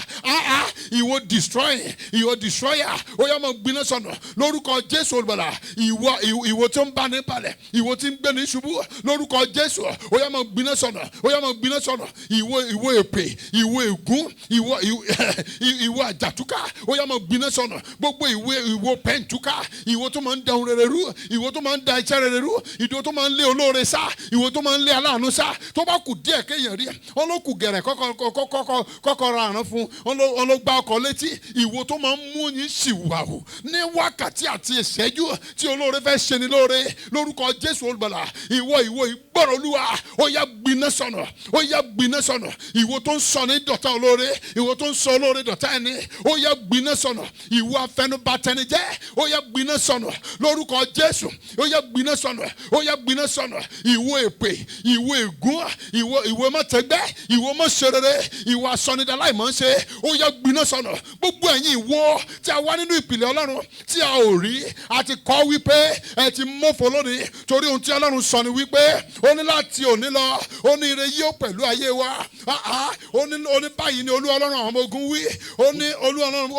ìwo destroying ìwo destroyer ó yá máa gbiná sọnù lórúkọ Jésù Olùgbàlà ìwo tó ń bá ní balẹ̀ ìwo tí ń gbé ní ṣubú lórúkọ Jésù ó yá máa gbiná sọnù ó yá máa gbiná sọnù ìwo èpè ìwo ègún ìwo àjàtúkà ó yá máa gbiná sọnù gbogbo ìwo pẹ́ǹtúkà ìwo tó máa ń da ohun rere rú ìwo tó máa ń da iṣẹ́ rere rú ìwo tó máa ń lé olóore sá ìwo tó máa ń lé aláàánú sá tó bá kù díẹ̀ kéèyàn rí wọn ló kù gẹ̀rẹ̀ kọ́kọ́ ra àrán fún wọn ló gbá ọkọ̀ létí ìwo tó máa ń mú yín ṣìwàhù ní wákàtí àti ìṣẹ́jú tí olóore fẹ́ ṣe ni lóore lórúkọ Jésù Olùgbàlà ìwo gbọ́rọ̀ Olúwa ó yá gbiná sọnù ó yá gbiná sọnù ìwọ tó ń sọ ní dọ̀tá olóore ìwọ tó ń sọ olóore dọ̀tá ẹni ó yá gbiná sọnù ìwọ afẹnubatẹnijẹ́ ó yá gbiná sọnù lórúkọ Jésù ó yá gbiná sọnù ó yá gbiná sọnù ìwọ èpè ìwọ ègún ìwọ mọ̀tẹ́gbẹ́ ìwọ mọ̀ṣẹ̀rẹ̀rẹ̀ ìwọ asọnidaláìmọ̀ọ́ṣe ó yá gbiná sọnù gbogbo ẹ̀yin ìwọ tí a wá nínú ìpìlẹ̀ Ọlọ́run tí a ò rí àti kọ́ wípé ẹ ti mọ́fọ́ lónìí torí ohun tí Ọlọ́run sọ ni wípé ó ní láti òní lọ ó ní ire yóò pẹ̀lú ayé wa ó ní báyìí ni Olúwa Ọlọ́run àwọn ọmọ ogun wí ó ní Olúwa Ọlọ́run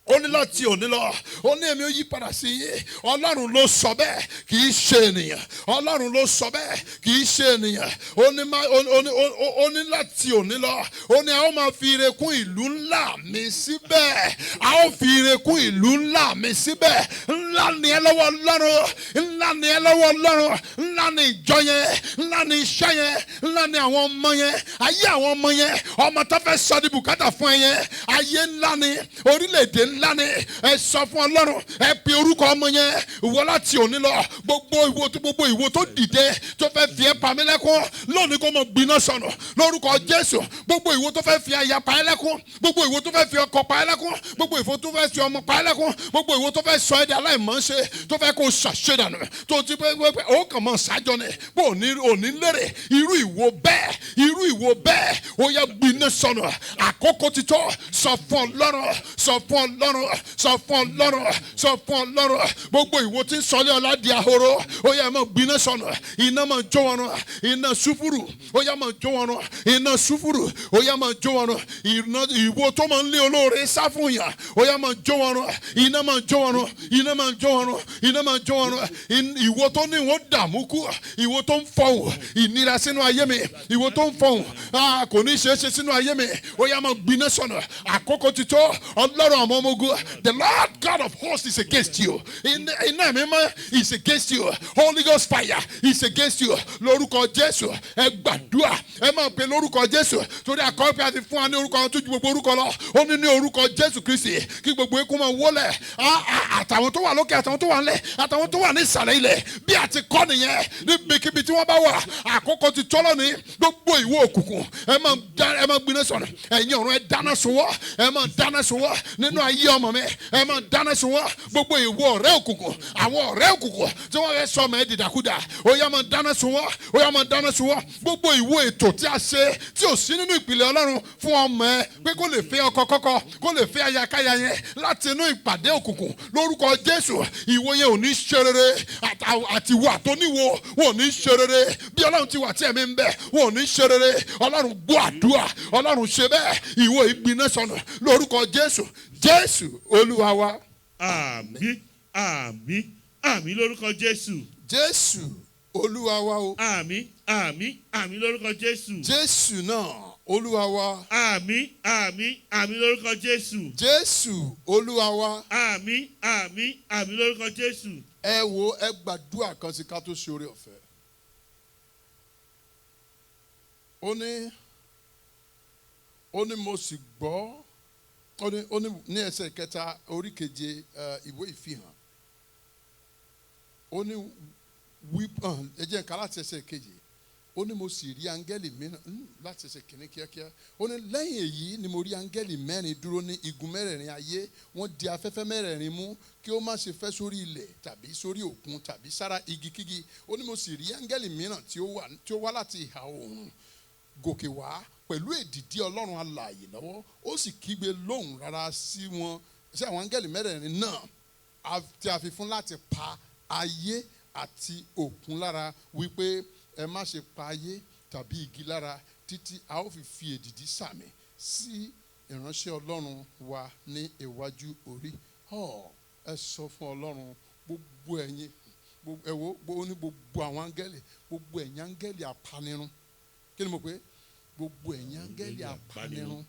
ó ní láti òní lọ ó ní èmi ó yí padà sí i Ọlọ́run ló sọ bẹ́ẹ̀ kì í ṣe ènìyàn Ọlọ́run ló sọ bẹ́ẹ̀ kì í ṣe ènìyàn ó ní láti òní lọ ó ní a ó máa fi ire kún ìlú ńlá mi síbẹ̀ a ó fi ire kún ìlú ńlá mi síbẹ̀ ńlá ni ẹ lọ́wọ́ Ọlọ́run ńlá ni ẹ lọ́wọ́ Ọlọ́run ńlá ni ìjọ yẹn ńlá ni iṣẹ́ yẹn ńlá ni àwọn ọmọ yẹn ayé àwọn ọmọ yẹn ọmọ tó fẹ́ sọ di bùkátà fún ẹ yẹn ayé ńlá ni orílẹ̀-èdè ńlá ni ẹ sọ fún Ọlọ́run ẹ pe orúkọ ọmọ yẹn ìwọ láti òní lọ gbogbo ìwọ tó dìde tó fẹ́ fi ẹ́ pa mí lẹ́kún lónìí kó mọ gbiná sọnù lórúkọ Jésù gbogbo ìwọ tó fẹ́ fi aya pa ẹ́ lẹ́kún gbogbo ìwọ tó fẹ́ fi ọkọ pa ẹ́ lẹ́kún gbogbo ìwọ tó fẹ́ fi ọmọ pa ẹ́ lẹ́kún gbogbo ìwọ tó fẹ́ sọ ẹ́ di aláìmọ̀ọ́ṣe tó fẹ́ kó ṣàṣedànù tó ti pé ó kàn mọ́ ṣáájọ́ ni bó òní lérè irú ìwọ bẹ́ẹ̀ ó yá gbiná sọnù àkókò ti tó sọ fún Ọlọ́run sọ fún Ọlọ́run gbogbo ìwọ tí ń sọlé ọlá di ahoro ó yá máa gbiná sọnù iná máa jó wọn run iná sùfúrù ó yá máa jó wọn run iná sùfúrù ó yá máa jó wọn run ìwọ tó máa ń lé olóore sá fún yàn ó yá máa jó wọn run iná máa jó wọn run iná máa jó wọn run iná máa jó wọn run ìwọ tó ní ìwọ dààmú kú ìwọ tó ń fọhùn ìnira sínú ayé mi ìwọ tó ń fọhùn kò ní ṣeé ṣe sínú ayé mi ó yá máa gbiná sọnù àkókò ti tó Ọlọ́run àwọn ọmọ ogun the Lord God of hosts is against you iná mímọ́ is against you Holy Ghost fire is against you lórúkọ Jésù ẹ gbàdúrà ẹ máa pe lórúkọ Jésù torí àkọ́pẹ́ àti fún wa ní orúkọ tó ju gbogbo orúkọ lọ ó ní orúkọ Jésù Kristi kí gbogbo ikú máa wólẹ̀ àtàwọn tó wà lókè àtàwọn tó wà nílẹ̀ àtàwọn tó wà ní ìsàlẹ̀ ilẹ̀ bí a ti kọ́ nìyẹn níbikíbi tí wọ́n bá wà àkókò ti tọ́lọ́ ní gbogbo ìwọ òkùnkùn ẹ máa gbiná sọ̀rọ̀ ẹ̀yin ọ̀run ẹ dáná sunwọ́ ẹ máa dáná sunwọ́ nínú ayé ọmọ mi ẹ máa dáná sunwọ́ gbogbo ìwọ ọ̀rẹ́ òkùnkùn àwọn ọ̀rẹ́ òkùnkùn tí wọ́n fẹ́ sọ ọmọ ẹ dìdàkudà ó yá máa dáná sunwọ́ ó yá máa dáná sunwọ́ gbogbo ìwọ ètò tí a ṣe tí ò sí nínú ìpìlẹ̀ Ọlọ́run fún ọmọ ẹ pé kó lè fẹ́ ọkọ kọ́kọ́ kó lè fẹ́ ayakáya yẹn láti inú ìpàdé òkùnkùn lórúkọ Jésù ìwọ yẹn ò ní ṣe rere àti wà tó níwò wọn ò ní ṣe rere bí Ọlọ́run ti wà tí ẹ̀mí ń bẹ wọn ò ní ṣe rere Ọlọ́run gbọ́ àdúrà Ọlọ́run ṣe bẹ́ẹ̀ ìwọ ìgbiná sọnù lórúkọ Jésù Olúwa wa. Àmín àmín àmín lórúkọ Jésù. Jésù Olúwa wa o. Àmín àmín àmín lórúkọ Jésù. Jésù náà Olúwa wa. Àmín àmín àmín lórúkọ Jésù. Jésù Olúwa wa. Àmín àmín àmín lórúkọ Jésù. Ẹ wo ẹ gbàdúrà kan sí ká tó ṣe oore ọ̀fẹ́. Ó ní mo sì gbọ́ ó ní ní ẹsẹ̀ kẹta orí keje ìwé ìfihàn ó ní ẹ jẹ́ ká láti ẹsẹ̀ keje ó ní mo sì rí áńgẹ́lì mìíràn láti ẹsẹ̀ kìíní kíákíá ó ní lẹ́yìn èyí ni mo rí áńgẹ́lì mẹ́rin dúró ní igun mẹ́rẹ̀ẹ̀rin ayé wọ́n di afẹ́fẹ́ mẹ́rẹ̀ẹ̀rin mú kí ó má ṣe fẹ́ sórí ilẹ̀ tàbí sórí òkun tàbí sára igikígi ó ní mo sì rí áńgẹ́lì mìíràn tí ó wá láti ìhà oòrùn gòkè wá pẹ̀lú èdìdí Ọlọ́run alààyè lọ́wọ́ ó sì kígbe lóhùn rárá sí àwọn áńgẹ́lì mẹ́rẹ̀ẹ̀rin náà tí a fi fún láti pa ayé àti òkun lára wípé ẹ má ṣe pa ayé tàbí igi lára títí a ó fi èdìdí sàmì sí ìránṣẹ́ Ọlọ́run wa ní iwájú orí ẹ sọ fún Ọlọ́run gbogbo ẹ̀yin ó ní gbogbo àwọn áńgẹ́lì gbogbo ẹ̀yin áńgẹ́lì apanirun kí ni mo pè gbogbo ẹ̀yin áńgẹ́lì apanirun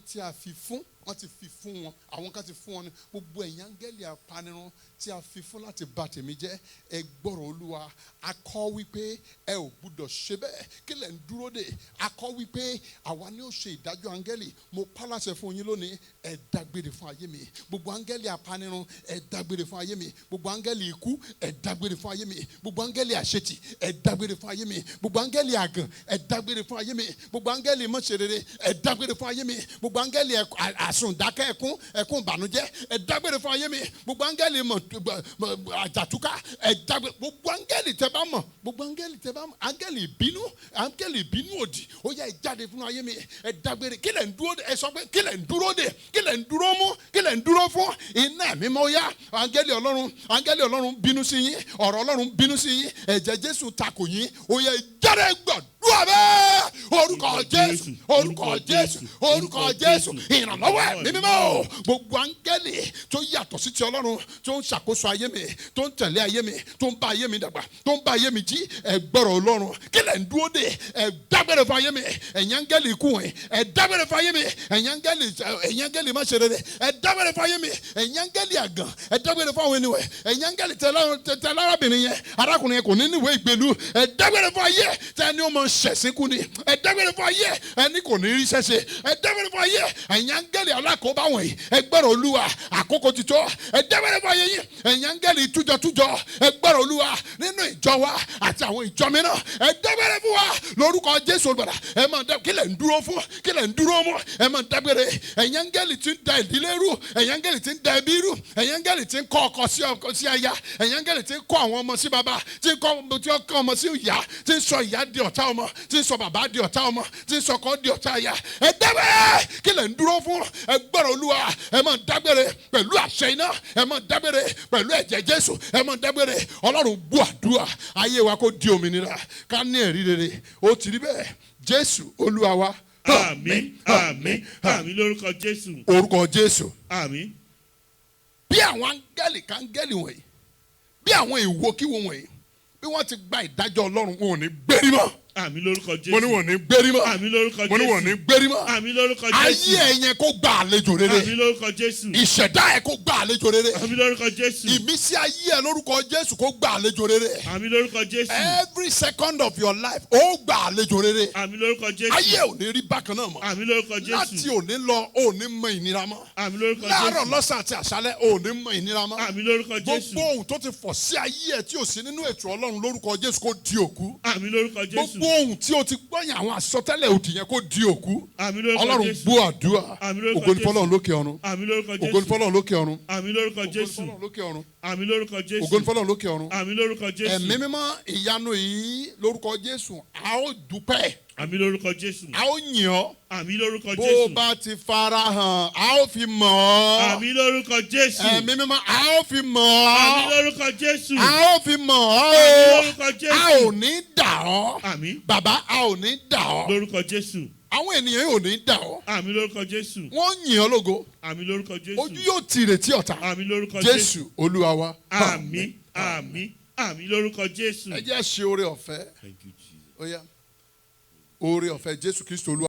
tí a fi fún wọ́n ti fi fún wọn, àwọn kan ti fún wọn ní gbogbo ẹ̀yin áńgẹ́lì apanirun tí a fi fún láti bà tèmi jẹ́, ẹ gbọ́rọ̀ Olúwa. A kọ wípé ẹ ò gbúdọ̀ ṣe bẹ́ẹ̀, kí lẹ̀ ń dúró dè? A kọ wípé àwa ni ó ṣe ìdájọ́ áńgẹ́lì. Mo pa láṣẹ fún yín lónìí, ẹ dágbére fún ayé mi. Gbogbo áńgẹ́lì apanirun, ẹ dágbére fún ayé mi. Gbogbo áńgẹ́lì ikú, ẹ dágbére fún ayé mi. Gbogbo áńgẹ́lì àṣetì, ẹ dágbére fún ayé mi. Gbogbo áńgẹ́lì àgàn, ẹ dágbére fún ayé mi. Gbogbo áńgẹ́lì mọ́ṣẹ́rere, ẹ dágbére fún ayé mi. Gbogbo áńgẹ́lì àsùndákẹ́ ẹkún ìbànújẹ́, ẹ dágbére fún ayé mi. Gbogbo áńgẹ́lì àjàtúká, ẹ dágbére. Gbogbo áńgẹ́lì tẹ́ bá mọ̀, gbogbo áńgẹ́lì tẹ́ bá mọ̀, áńgẹ́lì ìbínú òdì, ó yá ẹ jáde fún ayé mi. Ẹ dágbére. Kí lẹ̀ ń dúró dè? Ẹ sọ pé kí lẹ̀ ń dúró dè? Kí lẹ̀ ń dúró mú? Kí lẹ̀ ń dúró fún? Iná mi mọ́ yá. Áńgẹ́lì Ọlọ́run bínú sí yín. Ọ̀rọ̀ Ọlọ́run bínú sí yín. Ẹ̀jẹ̀ Jésù takò yín. Ó yá ẹ jáde gbàdúrà bẹ́ẹ̀. Orúkọ Jésù, orúkọ Jésù, orúkọ Jésù. Ìrànlọ́wọ́ ẹ̀mí mímọ́. Gbogbo áńgẹ́lì tó yàtọ̀ sí ti Ọlọ́run tó ń ṣàkóso ayé mi, tó ń tẹ̀lé ayé mi, tó ń bá ayé mi dàgbà, tó ń bá ayé mi jí, ẹ gbọ́rọ̀ Ọlọ́run. Kí lẹ̀ ń dúró dè? Ẹ dágbére fún ayé mi. Ẹ̀yin áńgẹ́lì ikú wọ̀nyí, ẹ dágbére fún ayé mi. Ẹ̀yin áńgẹ́lì má ṣe rere, ẹ dágbére fún ayé mi. Ẹ̀yin áńgẹ́lì àgàn, ẹ dágbére fún àwọn ènìyàn. Ẹ̀yin áńgẹ́lì tẹ lárábìnrin yẹn, arákùnrin yẹn kò ní níwèé ìgbèlú, ẹ dágbére fún ayé. Tẹ́ni ó mọ ṣẹ̀sínkú ni, ẹ dágbére fún ayé. Ẹni kò ní rí ṣẹ́ṣe, ẹ dágbére fún ayé. Ẹ̀yin áńgẹ́lì alákòóbá wọ̀nyí, ẹ gbọ́rọ̀ Olúwa. Àkókò ti tó, ẹ dágbére fún ayé yín. Ẹ̀yin áńgẹ́lì tújọtújọ, ẹ gbọ́rọ̀ Olúwa. Nínú ìjọ wa àti àwọn ìjọ mìíràn, ẹ dágbére fún wa lórúkọ Jésù Olùgbàlà. Ẹ máa dá, kí lẹ̀ ń dúró fún? Kí lẹ̀ ń dúró mú? Ẹ máa dágbére. Ẹ̀yin áńgẹ́lì tí ń da ìdílé rú, ẹ̀yin áńgẹ́lì tí ń da ẹbí rú, ẹ̀yin áńgẹ́lì tí ń kọ́ ọkọ sí aya, ẹ̀yin áńgẹ́lì tí ń kọ́ àwọn ọmọ sí bàbá, tí ń kọ́ ọmọ sí ìyá, tí ń sọ ìyá di ọ̀tá ọmọ, tí ń sọ bàbá di ọ̀tá ọmọ, tí ń sọ ọkọ di ọ̀tá aya. Ẹ dágbére. Kí lẹ̀ ń dúró fún? Ẹ gbọ́rọ̀ Olúwa. Ẹ máa dágbére pẹ̀lú àṣẹ iná. Ẹ máa dágbére pẹ̀lú ẹ̀jẹ̀ Jésù. Ẹ máa dágbére. Ọlọ́run gbọ́ àdúrà. Ayé wa kó di òmìnira. Ká ní ẹ̀rí rere. Ó ti rí bẹ́ẹ̀. Jésù Olúwa wa. Àmín, àmín, àmín lórúkọ Jésù. Orúkọ Jésù. Àmín. Bí àwọn áńgẹ́lì wọ̀nyí, bí àwọn ìwòkíwò wọ̀nyí, bí wọ́n ti gba ìdájọ́ Ọlọ́run, wọn ò ní gbérí mọ́. Àmín lórúkọ Jésù. Mo ní wọn ní gbérí mọ́. Àmín lórúkọ Jésù. Mo ní wọn ní gbérí mọ́. Àmín lórúkọ Jésù. Ayé ẹ̀yẹn kó gba àlejò rere. Àmín lórúkọ Jésù. Ìṣẹ̀dá ẹ̀ kó gba àlejò rere. Àmín lórúkọ Jésù. Ìmísí ayé ẹ̀ lórúkọ Jésù kó gba àlejò rere. Àmín lórúkọ Jésù. Every second of your life ó gba àlejò rere. Àmín lórúkọ Jésù. Ayé ò ní rí bákan náà mọ́. Àmín lórúkọ Jésù. Láti òní lọ ò ní mọ ìnira mọ́. Àmín lórúkọ Jésù. Láàárọ̀ lọ́sàn àti àṣálẹ́ ò ní mọ ìnira mọ́. Àmín lórúkọ Jésù. Gbogbo ohun tó ti fọ̀ sí ayé ẹ̀ tí ò sí nínú ètò Ọlọ́run lórúkọ Jésù kó di òkú. Àmín lórúkọ Jésù. Gbogbo ohun tí o ti gbọ́yìn àwọn àsọtẹ́lẹ̀ òdì yẹn kó di òkú. Àmín lórúkọ Jésù. Ọlọ́run gbọ́ àdúrà. Àmín lórúkọ Ògo ni Jésù. fọ́lọ́run lókè ọ̀run. Àmín lórúkọ Jésù. Ògo ni fọ́lọ́run lókè ọ̀run. Àmín lórúkọ Ògo ni Jésù. fọ́lọ́run lókè ọ̀run. Àmín lórúkọ Jésù. Ògo ni fọ́lọ́run lókè ọ̀run. Àmín lórúkọ Jésù. Ẹ̀mí mímọ́ ìyanu yìí lórúkọ Jésù a ó dúpẹ́. Àmín lórúkọ Jésù. A ó yìn ọ́. Àmín lórúkọ Bó o Jésù. bá ti fara hàn a ó fi mọ̀ ọ́. Àmín lórúkọ Jésù. Ẹ̀mí mímọ́ a ó fi mọ̀ Àmín ọ́. lórúkọ Jésù. A ó fi mọ̀ ọ́. Àmín lórúkọ Jésù. A ò ní dà ọ́. Àmín. Bàbá a ò ní dà ọ́. Lórúkọ Jésù. Àwọn ènìyàn yóò ní dà ọ́. Àmín lórúkọ Jésù. Wọ́n yìn ọ́ lógo. Àmín lórúkọ Jésù. Ojú yóò ti ìrètí ọ̀tá. Àmín lórúkọ Jésù. Jésù Olúwa wa. Àmín, àmín, àmín lórúkọ Jésù. Ẹ jẹ́ ṣe oore ọ̀fẹ́. Thank you, Jesus. Ó yá. Oore ọ̀fẹ́ Jésù Kristo Olúwa.